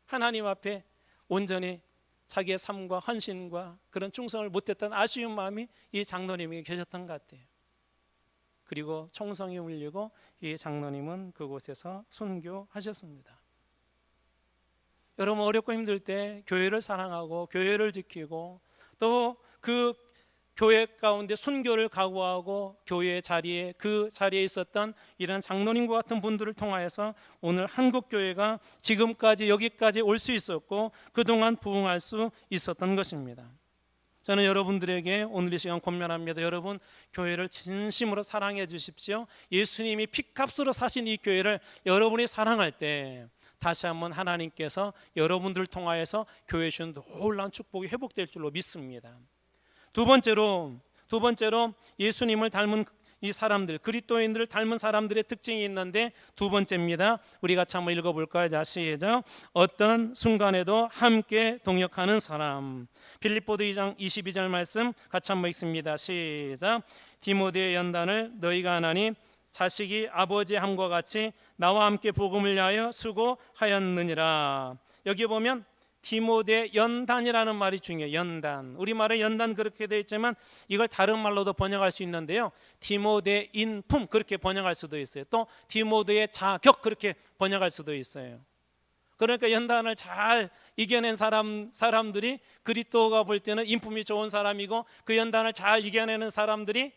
하나님 앞에 온전히 자기의 삶과 헌신과 그런 충성을 못했던 아쉬운 마음이 이 장로님에게 계셨던 것 같아요. 그리고 총성이 울리고 이 장로님은 그곳에서 순교하셨습니다. 여러분, 어렵고 힘들 때 교회를 사랑하고 교회를 지키고 또 그 교회 가운데 순교를 각오하고 교회의 자리에, 그 자리에 있었던 이런 장로님과 같은 분들을 통하여서 오늘 한국교회가 지금까지 여기까지 올 수 있었고 그동안 부흥할 수 있었던 것입니다. 저는 여러분들에게 오늘 이 시간 권면합니다. 여러분, 교회를 진심으로 사랑해 주십시오. 예수님이 피값으로 사신 이 교회를 여러분이 사랑할 때 다시 한번 하나님께서 여러분들을 통하여서 교회에 주신 놀라운 축복이 회복될 줄로 믿습니다. 두 번째로 예수님을 닮은 이 사람들, 그리스도인들을 닮은 사람들의 특징이 있는데 두 번째입니다. 우리 같이 한번 읽어볼까요? 자, 시작. 어떤 순간에도 함께 동역하는 사람. 빌립보서 2장 22절 말씀 같이 한번 읽습니다. 시작. 디모데의 연단을 너희가 하나니 자식이 아버지의 함과 같이 나와 함께 복음을 위하여 수고하였느니라. 여기 보면 디모데 연단이라는 말이 중요해요. 연단. 우리말에 연단 그렇게 되어 있지만 이걸 다른 말로도 번역할 수 있는데요. 디모데 인품 그렇게 번역할 수도 있어요. 또 디모데의 자격 그렇게 번역할 수도 있어요. 그러니까 연단을 잘 이겨낸 사람들이 그리스도가 볼 때는 인품이 좋은 사람이고, 그 연단을 잘 이겨내는 사람들이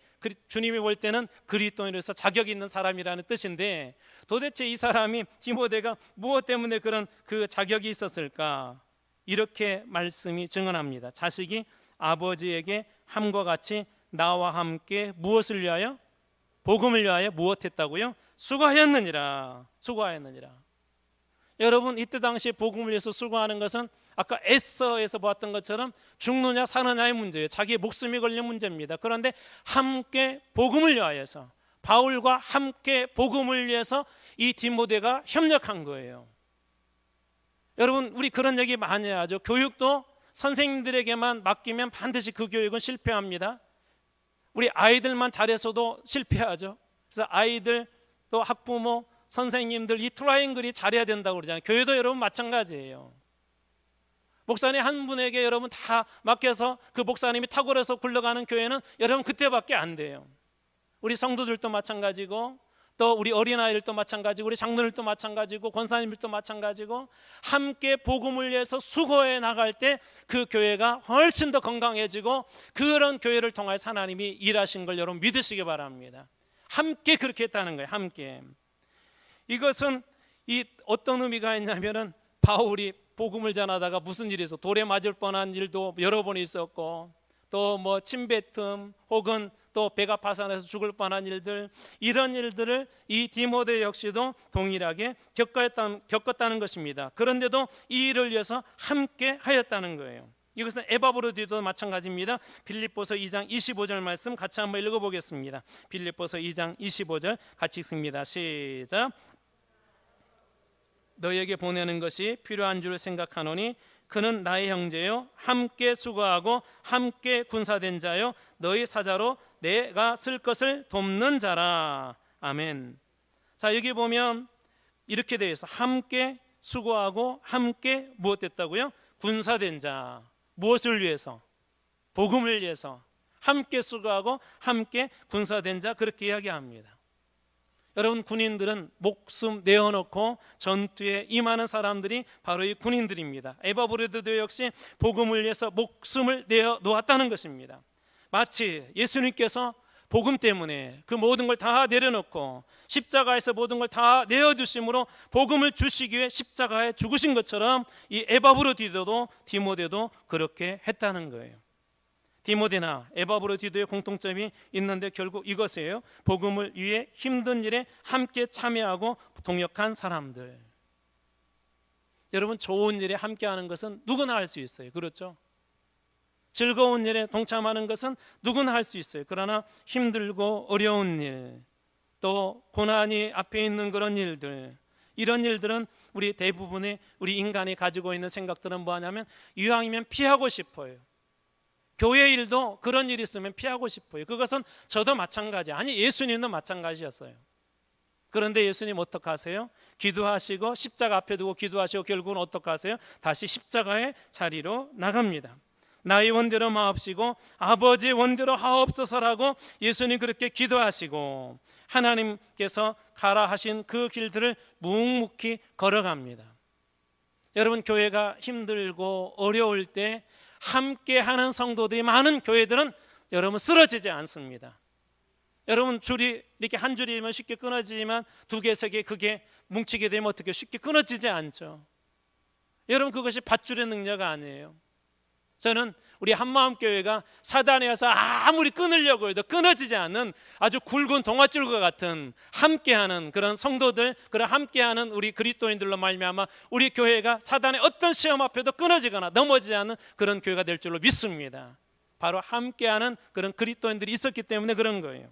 주님이 볼 때는 그리스도인으로서 자격 있는 사람이라는 뜻인데, 도대체 이 사람이 디모데가 무엇 때문에 그런 그 자격이 있었을까? 이렇게 말씀이 증언합니다. 자식이 아버지에게 함과 같이 나와 함께 무엇을 위하여? 복음을 위하여 무엇했다고요? 수고하였느니라. 여러분, 이때 당시에 복음을 위해서 수고하는 것은 아까 에서에서 보았던 것처럼 죽느냐 사느냐의 문제예요. 자기의 목숨이 걸린 문제입니다. 그런데 함께 복음을 위하여서, 바울과 함께 복음을 위해서 이 디모데가 협력한 거예요. 여러분, 우리 그런 얘기 많이 하죠. 교육도 선생님들에게만 맡기면 반드시 그 교육은 실패합니다. 우리 아이들만 잘해서도 실패하죠. 그래서 아이들, 또 학부모, 선생님들 이 트라이앵글이 잘해야 된다고 그러잖아요. 교회도 여러분 마찬가지예요. 목사님 한 분에게 여러분 다 맡겨서 그 목사님이 탁월해서 굴러가는 교회는 여러분 그때밖에 안 돼요. 우리 성도들도 마찬가지고, 또 우리 어린아이들도 마찬가지고, 우리 장로들도 마찬가지고, 권사님들도 마찬가지고, 함께 복음을 위해서 수고해 나갈 때 그 교회가 훨씬 더 건강해지고, 그런 교회를 통해서 하나님이 일하신 걸 여러분 믿으시기 바랍니다. 함께 그렇게 했다는 거예요. 함께. 이것은 이 어떤 의미가 있냐면은, 바울이 복음을 전하다가 무슨 일이 있어, 돌에 맞을 뻔한 일도 여러 번 있었고, 또 뭐 침뱉음 혹은 또 배가 파산해서 죽을 뻔한 일들, 이런 일들을 이 디모데 역시도 동일하게 겪었다는 것입니다. 그런데도 이 일을 위해서 함께 하였다는 거예요. 이것은 에바브로디도 마찬가지입니다. 빌립보서 2장 25절 말씀 같이 한번 읽어보겠습니다. 빌립보서 2장 25절 같이 읽습니다. 시작. 너희에게 보내는 것이 필요한 줄 생각하노니 그는 나의 형제요 함께 수고하고 함께 군사된 자요 너희 사자로 내가 쓸 것을 돕는 자라. 아멘. 자, 여기 보면 이렇게 되어 있어. 함께 수고하고 함께 무엇됐다고요? 군사된 자. 무엇을 위해서? 복음을 위해서. 함께 수고하고 함께 군사된 자, 그렇게 이야기합니다. 여러분, 군인들은 목숨 내어놓고 전투에 임하는 사람들이 바로 이 군인들입니다. 에바브로디도 역시 복음을 위해서 목숨을 내어놓았다는 것입니다. 마치 예수님께서 복음 때문에 그 모든 걸 다 내려놓고 십자가에서 모든 걸 다 내어주심으로 복음을 주시기 위해 십자가에 죽으신 것처럼 이 에바브로디도도 디모데도 그렇게 했다는 거예요. 디모데나 에바브로디도의 공통점이 있는데 결국 이것이에요. 복음을 위해 힘든 일에 함께 참여하고 동역한 사람들. 여러분, 좋은 일에 함께하는 것은 누구나 할 수 있어요. 그렇죠? 즐거운 일에 동참하는 것은 누구나 할 수 있어요. 그러나 힘들고 어려운 일, 또 고난이 앞에 있는 그런 일들, 이런 일들은 우리 대부분의 우리 인간이 가지고 있는 생각들은 뭐하냐면, 이왕이면 피하고 싶어요. 교회 일도 그런 일이 있으면 피하고 싶어요. 그것은 저도 마찬가지, 아니 예수님도 마찬가지였어요. 그런데 예수님 어떻게 하세요? 기도하시고 십자가 앞에 두고 기도하시고 결국은 어떻게 하세요? 다시 십자가의 자리로 나갑니다. 나의 원대로 마옵시고 아버지의 원대로 하옵소서라고 예수님 그렇게 기도하시고 하나님께서 가라 하신 그 길들을 묵묵히 걸어갑니다. 여러분, 교회가 힘들고 어려울 때 함께하는 성도들이 많은 교회들은 여러분 쓰러지지 않습니다. 여러분, 줄이 이렇게 한 줄이면 쉽게 끊어지지만 두 개, 세 개, 그게 뭉치게 되면 어떻게 쉽게 끊어지지 않죠. 여러분, 그것이 밧줄의 능력 아니에요. 저는 우리 한마음교회가 사단에 와서 아무리 끊으려고 해도 끊어지지 않는 아주 굵은 동아줄과 같은 함께하는 그런 성도들, 그런 함께하는 우리 그리스도인들로 말미암아 우리 교회가 사단의 어떤 시험 앞에도 끊어지거나 넘어지지 않는 그런 교회가 될 줄로 믿습니다. 바로 함께하는 그런 그리스도인들이 있었기 때문에 그런 거예요.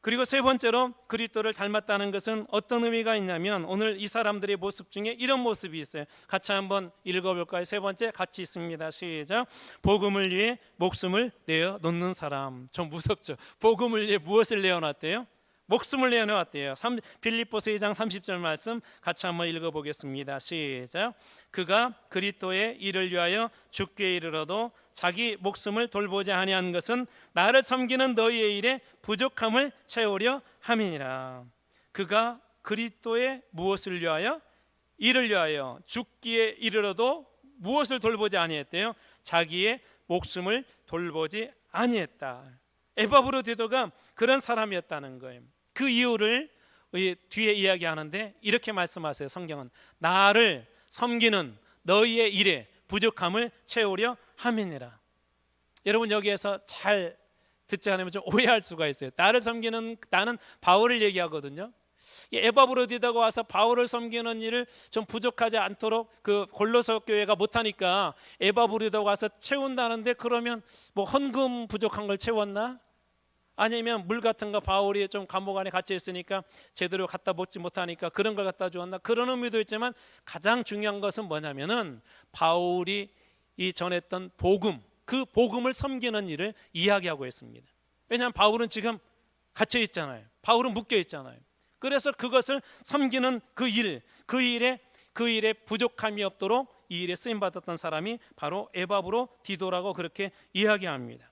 그리고 세 번째로 그리스도를 닮았다는 것은 어떤 의미가 있냐면 오늘 이 사람들의 모습 중에 이런 모습이 있어요. 같이 한번 읽어볼까요? 세 번째 같이 있습니다. 시작. 복음을 위해 목숨을 내어 놓는 사람. 좀 무섭죠. 복음을 위해 무엇을 내어놨대요? 목숨을 내어놓았대요. 빌립보서 2장 30절 말씀 같이 한번 읽어보겠습니다. 시작. 그가 그리스도의 일을 위하여 죽게 이르러도 자기 목숨을 돌보지 아니한 것은 나를 섬기는 너희의 일에 부족함을 채우려 함이니라. 그가 그리스도의 무엇을 위하여? 일을 위하여 죽기에 이르러도 무엇을 돌보지 아니했대요? 자기의 목숨을 돌보지 아니했다. 에바브로디도가 그런 사람이었다는 거예요. 그 이유를 뒤에 이야기하는데 이렇게 말씀하세요. 성경은 나를 섬기는 너희의 일에 부족함을 채우려 함이니라. 여러분 여기에서 잘 듣지 않으면 좀 오해할 수가 있어요. 나를 섬기는, 나는 바울을 얘기하거든요. 에바브로디다가 와서 바울을 섬기는 일을 좀 부족하지 않도록 그 골로새 교회가 못하니까 에바브로디다가 와서 채운다는데, 그러면 뭐 헌금 부족한 걸 채웠나? 아니면 물 같은 거 바울이 좀 감옥 안에 갇혀 있으니까 제대로 갖다 먹지 못하니까 그런 걸 갖다 주었나? 그런 의미도 있지만 가장 중요한 것은 뭐냐면은 바울이 이 전했던 복음, 그 복음을 섬기는 일을 이야기하고 있습니다. 왜냐하면 바울은 지금 갇혀 있잖아요. 바울은 묶여 있잖아요. 그래서 그것을 섬기는 그 일에 부족함이 없도록 이 일에 쓰임 받았던 사람이 바로 에바브로디도라고 그렇게 이야기합니다.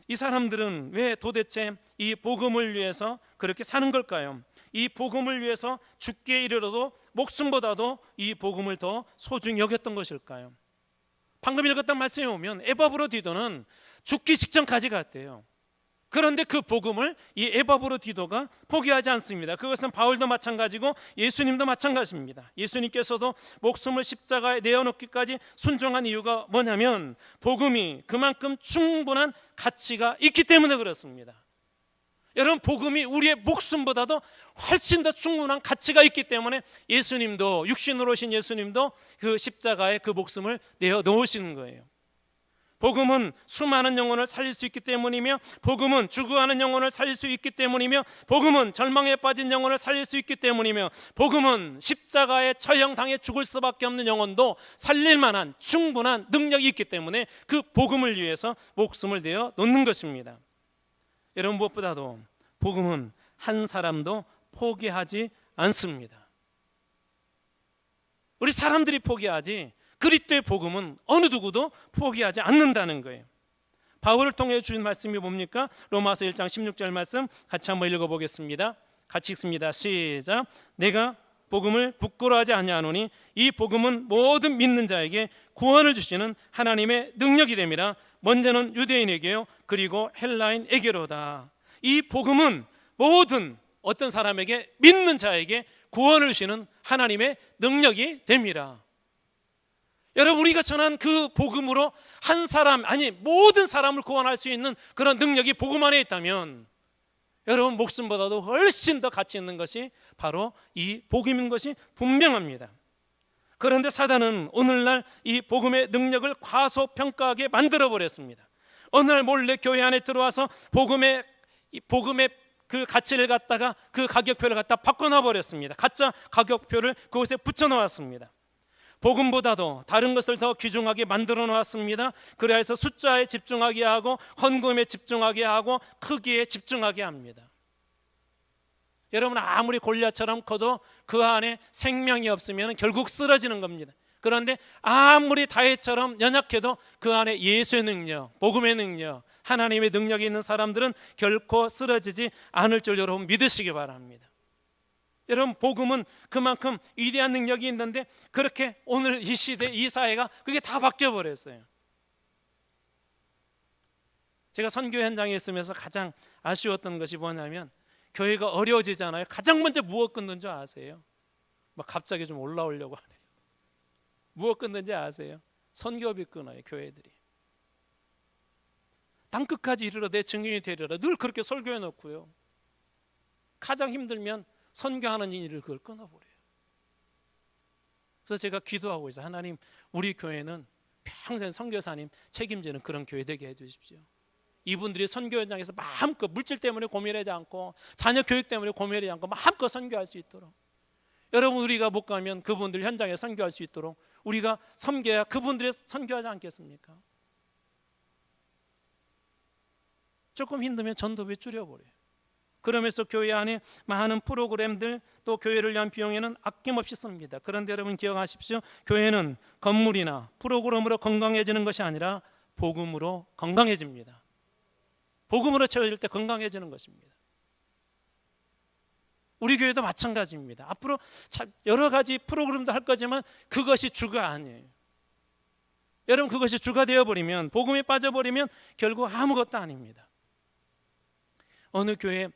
이 사람들은 왜 도대체 이 복음을 위해서 그렇게 사는 걸까요? 이 복음을 위해서 죽기에 이르러도 목숨보다도 이 복음을 더 소중히 여겼던 것일까요? 방금 읽었던 말씀에 보면 에바브로디도는 죽기 직전까지 갔대요. 그런데 그 복음을 이 에바브로디도가 포기하지 않습니다. 그것은 바울도 마찬가지고 예수님도 마찬가지입니다. 예수님께서도 목숨을 십자가에 내어놓기까지 순종한 이유가 뭐냐면 복음이 그만큼 충분한 가치가 있기 때문에 그렇습니다. 여러분, 복음이 우리의 목숨보다도 훨씬 더 충분한 가치가 있기 때문에 예수님도, 육신으로 오신 예수님도 그 십자가에 그 목숨을 내어놓으시는 거예요. 복음은 수많은 영혼을 살릴 수 있기 때문이며, 복음은 죽어가는 영혼을 살릴 수 있기 때문이며, 복음은 절망에 빠진 영혼을 살릴 수 있기 때문이며, 복음은 십자가에 처형당해 죽을 수밖에 없는 영혼도 살릴 만한 충분한 능력이 있기 때문에 그 복음을 위해서 목숨을 내어 놓는 것입니다. 여러분, 무엇보다도 복음은 한 사람도 포기하지 않습니다. 우리 사람들이 포기하지 그리스도의 복음은 어느 누구도 포기하지 않는다는 거예요. 바울을 통해 주신 말씀이 뭡니까? 로마서 1장 16절 말씀 같이 한번 읽어보겠습니다. 같이 읽습니다. 시작. 내가 복음을 부끄러워하지 아니하노니 이 복음은 모든 믿는 자에게 구원을 주시는 하나님의 능력이 됨이라. 먼저는 유대인에게요 그리고 헬라인에게로다. 이 복음은 모든 어떤 사람에게, 믿는 자에게 구원을 주시는 하나님의 능력이 됨이라. 여러분, 우리가 전한 그 복음으로 한 사람, 아니 모든 사람을 구원할 수 있는 그런 능력이 복음 안에 있다면 여러분, 목숨보다도 훨씬 더 가치 있는 것이 바로 이 복음인 것이 분명합니다. 그런데 사단은 오늘날 이 복음의 능력을 과소평가하게 만들어버렸습니다. 어느 날 몰래 교회 안에 들어와서 복음의 그 가치를 갖다가 그 가격표를 갖다 바꿔놔버렸습니다. 가짜 가격표를 그곳에 붙여놓았습니다. 복음보다도 다른 것을 더 귀중하게 만들어 놓았습니다. 그래서 숫자에 집중하게 하고 헌금에 집중하게 하고 크기에 집중하게 합니다. 여러분, 아무리 골리앗처럼 커도 그 안에 생명이 없으면 결국 쓰러지는 겁니다. 그런데 아무리 다윗처럼 연약해도 그 안에 예수의 능력, 복음의 능력, 하나님의 능력이 있는 사람들은 결코 쓰러지지 않을 줄 여러분 믿으시기 바랍니다. 여러분, 복음은 그만큼 위대한 능력이 있는데 그렇게 오늘 이 시대, 이 사회가 그게 다 바뀌어버렸어요. 제가 선교 현장에 있으면서 가장 아쉬웠던 것이 뭐냐면 교회가 어려워지잖아요. 가장 먼저 무엇 끊는 줄 아세요? 막 갑자기 좀 올라오려고 하네요. 무엇 끊는지 아세요? 선교비 끊어요. 교회들이 땅끝까지 이르러 내 증인이 되리라 늘 그렇게 설교해 놓고요, 가장 힘들면 선교하는 일을 그걸 끊어버려요. 그래서 제가 기도하고 있어요. 하나님, 우리 교회는 평생 선교사님 책임지는 그런 교회 되게 해주십시오. 이분들이 선교 현장에서 마음껏 물질 때문에 고민하지 않고 자녀 교육 때문에 고민하지 않고 마음껏 선교할 수 있도록, 여러분 우리가 못 가면 그분들 현장에 선교할 수 있도록 우리가 섬겨야 그분들이 선교하지 않겠습니까? 조금 힘들면 전도비 줄여버려요. 그러면서 교회 안에 많은 프로그램들, 또 교회를 위한 비용에는 아낌없이 씁니다. 그런데 여러분 기억하십시오. 교회는 건물이나 프로그램으로 건강해지는 것이 아니라 복음으로 건강해집니다. 복음으로 채워질 때 건강해지는 것입니다. 우리 교회도 마찬가지입니다. 앞으로 여러 가지 프로그램도 할 거지만 그것이 주가 아니에요. 여러분, 그것이 주가 되어버리면, 복음에 빠져버리면 결국 아무것도 아닙니다. 어느 교회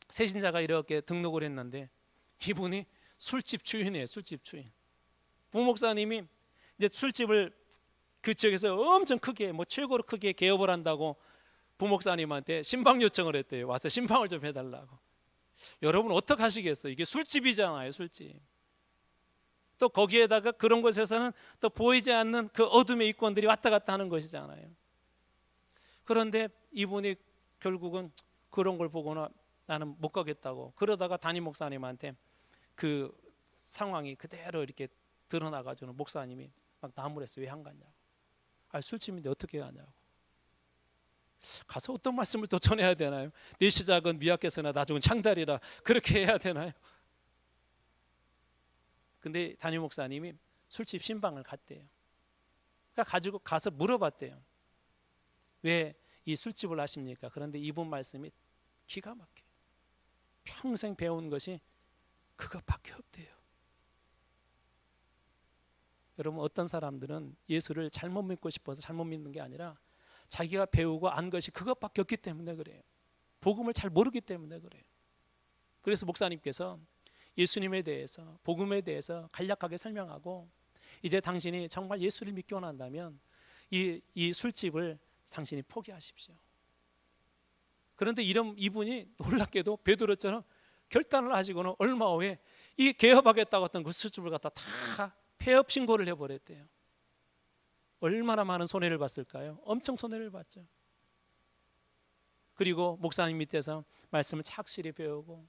새신자가 이렇게 등록을 했는데 이분이 술집 주인이에요. 술집 주인. 부목사님이 이제 술집을 그 지역에서 엄청 크게, 최고로 크게 개업을 한다고 부목사님한테 신방 요청을 했대요. 와서 신방을 좀 해달라고. 여러분 어떻게 하시겠어요? 이게 술집이잖아요. 술집. 또 거기에다가 그런 곳에서는 또 보이지 않는 그 어둠의 이권들이 왔다 갔다 하는 것이잖아요. 그런데 이분이 결국은 그런 걸 보고는 나는 못 가겠다고, 그러다가 담임 목사님한테 그 상황이 그대로 이렇게 드러나가지고 목사님이 막 나무랬어요. 왜 안 갔냐고. 술집인데 어떻게 가냐고. 가서 어떤 말씀을 또 전해야 되나요? 내 시작은 미약해서나 나중은 창달이라 그렇게 해야 되나요? 근데 담임 목사님이 술집 신방을 갔대요. 그러니까 가지고 가서 물어봤대요. 왜 이 술집을 하십니까? 그런데 이분 말씀이 기가 막혀요. 평생 배운 것이 그것밖에 없대요. 여러분, 어떤 사람들은 예수를 잘못 믿고 싶어서 잘못 믿는 게 아니라 자기가 배우고 안 것이 그것밖에 없기 때문에 그래요. 복음을 잘 모르기 때문에 그래요. 그래서 목사님께서 예수님에 대해서, 복음에 대해서 간략하게 설명하고, 이제 당신이 정말 예수를 믿기 원한다면 이 술집을 당신이 포기하십시오. 그런데 이분이 놀랍게도 베드로처럼 결단을 하시고는 얼마 후에 이 개업하겠다고 했던 그 술집을 갖다 다 폐업 신고를 해버렸대요. 얼마나 많은 손해를 봤을까요? 엄청 손해를 봤죠. 그리고 목사님 밑에서 말씀을 착실히 배우고,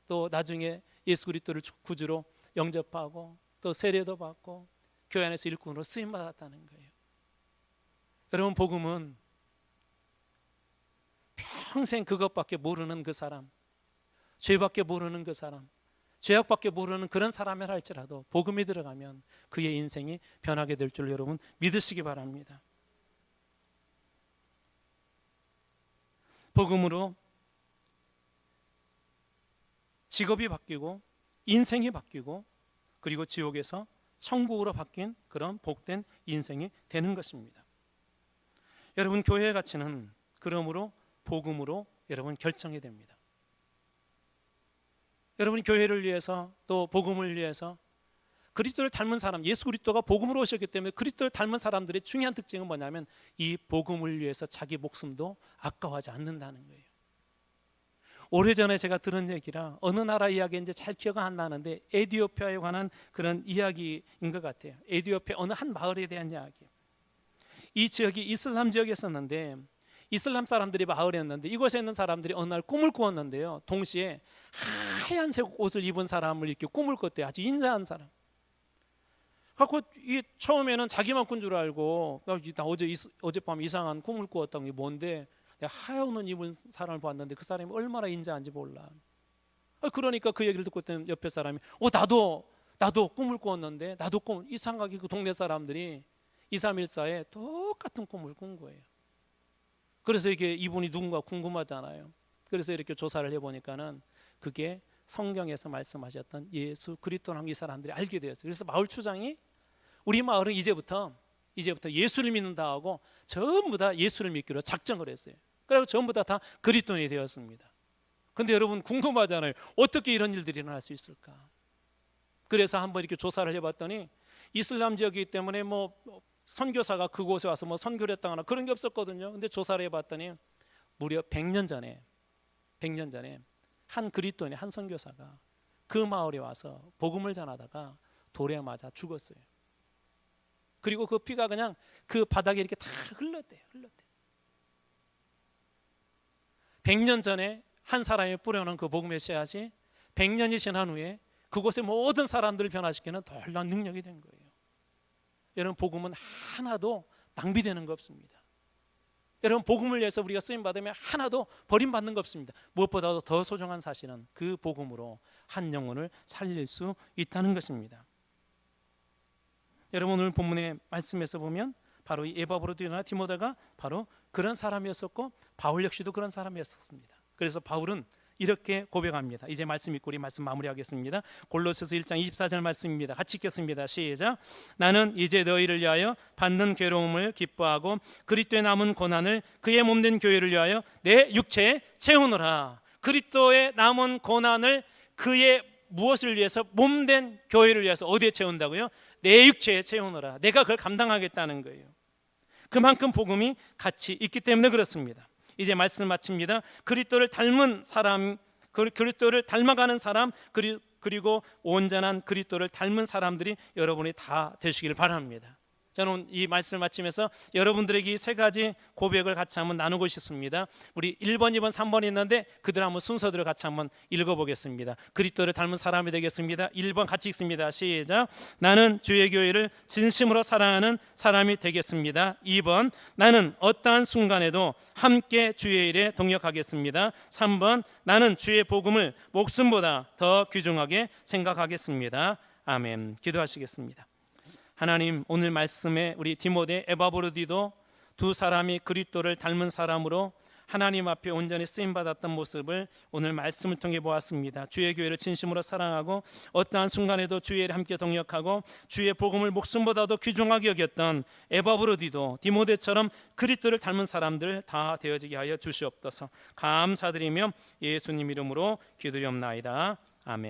또 나중에 예수 그리스도를 구주로 영접하고, 또 세례도 받고 교회 안에서 일꾼으로 쓰임 받았다는 거예요. 여러분, 복음은 평생 그것밖에 모르는 그 사람, 죄밖에 모르는 그 사람, 죄악밖에 모르는 그런 사람이라 할지라도 복음이 들어가면 그의 인생이 변하게 될 줄 여러분 믿으시기 바랍니다. 복음으로 직업이 바뀌고 인생이 바뀌고, 그리고 지옥에서 천국으로 바뀐 그런 복된 인생이 되는 것입니다. 여러분, 교회의 가치는 그러므로 복음으로 여러분 결정이 됩니다. 여러분이 교회를 위해서, 또 복음을 위해서, 그리스도를 닮은 사람, 예수 그리스도가 복음으로 오셨기 때문에 그리스도를 닮은 사람들의 중요한 특징은 뭐냐면 이 복음을 위해서 자기 목숨도 아까워하지 않는다는 거예요. 오래전에 제가 들은 얘기라 어느 나라 이야기인지 잘 기억은 안 나는데 에티오피아에 관한 그런 이야기인 것 같아요. 에티오피아 어느 한 마을에 대한 이야기. 이 지역이 이슬람 지역이었었는데 이슬람 사람들이 마을이었는데 이곳에 있는 사람들이 어느 날 꿈을 꾸었는데요. 동시에 하얀색 옷을 입은 사람을 이렇게 꿈을 꿨대요. 아주 인자한 사람. 그래서 이 처음에는 자기만 꾼 줄 알고, 나 어젯밤 이상한 꿈을 꾸었던 게 뭔데, 내가 하얀 옷 입은 사람을 봤는데 그 사람이 얼마나 인자한지 몰라. 그러니까 그 얘기를 듣고 있던 옆에 사람이 나도 꿈을 꾸었는데, 나도 이상하게 그 동네 사람들이 2314에 똑같은 꿈을 꾼 거예요. 그래서 이게 이분이 누군가 궁금하잖아요. 그래서 이렇게 조사를 해보니까는 그게 성경에서 말씀하셨던 예수 그리스도라는 이 사람들이 알게 되었어요. 그래서 마을 추장이 우리 마을은 이제부터 예수를 믿는다 하고 전부 다 예수를 믿기로 작정을 했어요. 그리고 전부 다 그리스도인이 되었습니다. 근데 여러분 궁금하잖아요. 어떻게 이런 일들이 일어날 수 있을까? 그래서 한번 이렇게 조사를 해봤더니 이슬람 지역이기 때문에 선교사가 그곳에 와서 뭐 선교를 했다거나 그런 게 없었거든요. 근데 조사를 해봤더니 무려 100년 전에 한 그리스도인의 한 선교사가 그 마을에 와서 복음을 전하다가 돌에 맞아 죽었어요. 그리고 그 피가 그냥 그 바닥에 이렇게 다 흘렀대요. 100년 전에 한 사람이 뿌려놓은 그 복음의 씨앗이 100년이 지난 후에 그곳의 모든 사람들을 변화시키는 놀라운 능력이 된 거예요. 여러분, 복음은 하나도 낭비되는 거 없습니다. 여러분, 복음을 위해서 우리가 쓰임 받으면 하나도 버림받는 거 없습니다. 무엇보다도 더 소중한 사실은 그 복음으로 한 영혼을 살릴 수 있다는 것입니다. 여러분, 오늘 본문의 말씀에서 보면 바로 이 에바브로디오나 디모데가 바로 그런 사람이었었고 바울 역시도 그런 사람이었습니다. 그래서 바울은 이렇게 고백합니다. 이제 말씀 읽고 우리 말씀 마무리하겠습니다. 골로새서 1장 24절 말씀입니다. 같이 읽겠습니다. 시작. 나는 이제 너희를 위하여 받는 괴로움을 기뻐하고 그리스도의 남은 고난을 그의 몸된 교회를 위하여 내 육체에 채우노라. 그리스도의 남은 고난을 그의 무엇을 위해서? 몸된 교회를 위해서 어디에 채운다고요? 내 육체에 채우노라. 내가 그걸 감당하겠다는 거예요. 그만큼 복음이 가치 있기 때문에 그렇습니다. 이제 말씀을 마칩니다. 그리스도를 닮은 사람, 그리스도를 닮아가는 사람, 그리고 온전한 그리스도를 닮은 사람들이 여러분이 다 되시길 바랍니다. 저는 이 말씀을 마치면서 여러분들에게 이 세 가지 고백을 같이 한번 나누고 싶습니다. 우리 1번, 2번, 3번 있는데 그들 한번 순서대로 같이 한번 읽어보겠습니다. 그리스도를 닮은 사람이 되겠습니다. 1번 같이 읽습니다. 시작. 나는 주의 교회를 진심으로 사랑하는 사람이 되겠습니다. 2번, 나는 어떠한 순간에도 함께 주의 일에 동역하겠습니다. 3번, 나는 주의 복음을 목숨보다 더 귀중하게 생각하겠습니다. 아멘. 기도하시겠습니다. 하나님, 오늘 말씀에 우리 디모데, 에바브로디도 두 사람이 그리스도를 닮은 사람으로 하나님 앞에 온전히 쓰임받았던 모습을 오늘 말씀을 통해 보았습니다. 주의 교회를 진심으로 사랑하고 어떠한 순간에도 주의 일에 함께 동역하고 주의 복음을 목숨보다도 귀중하게 여겼던 에바브로디도 디모데처럼 그리스도를 닮은 사람들 다 되어지게 하여 주시옵소서. 감사드리며 예수님 이름으로 기도리옵나이다.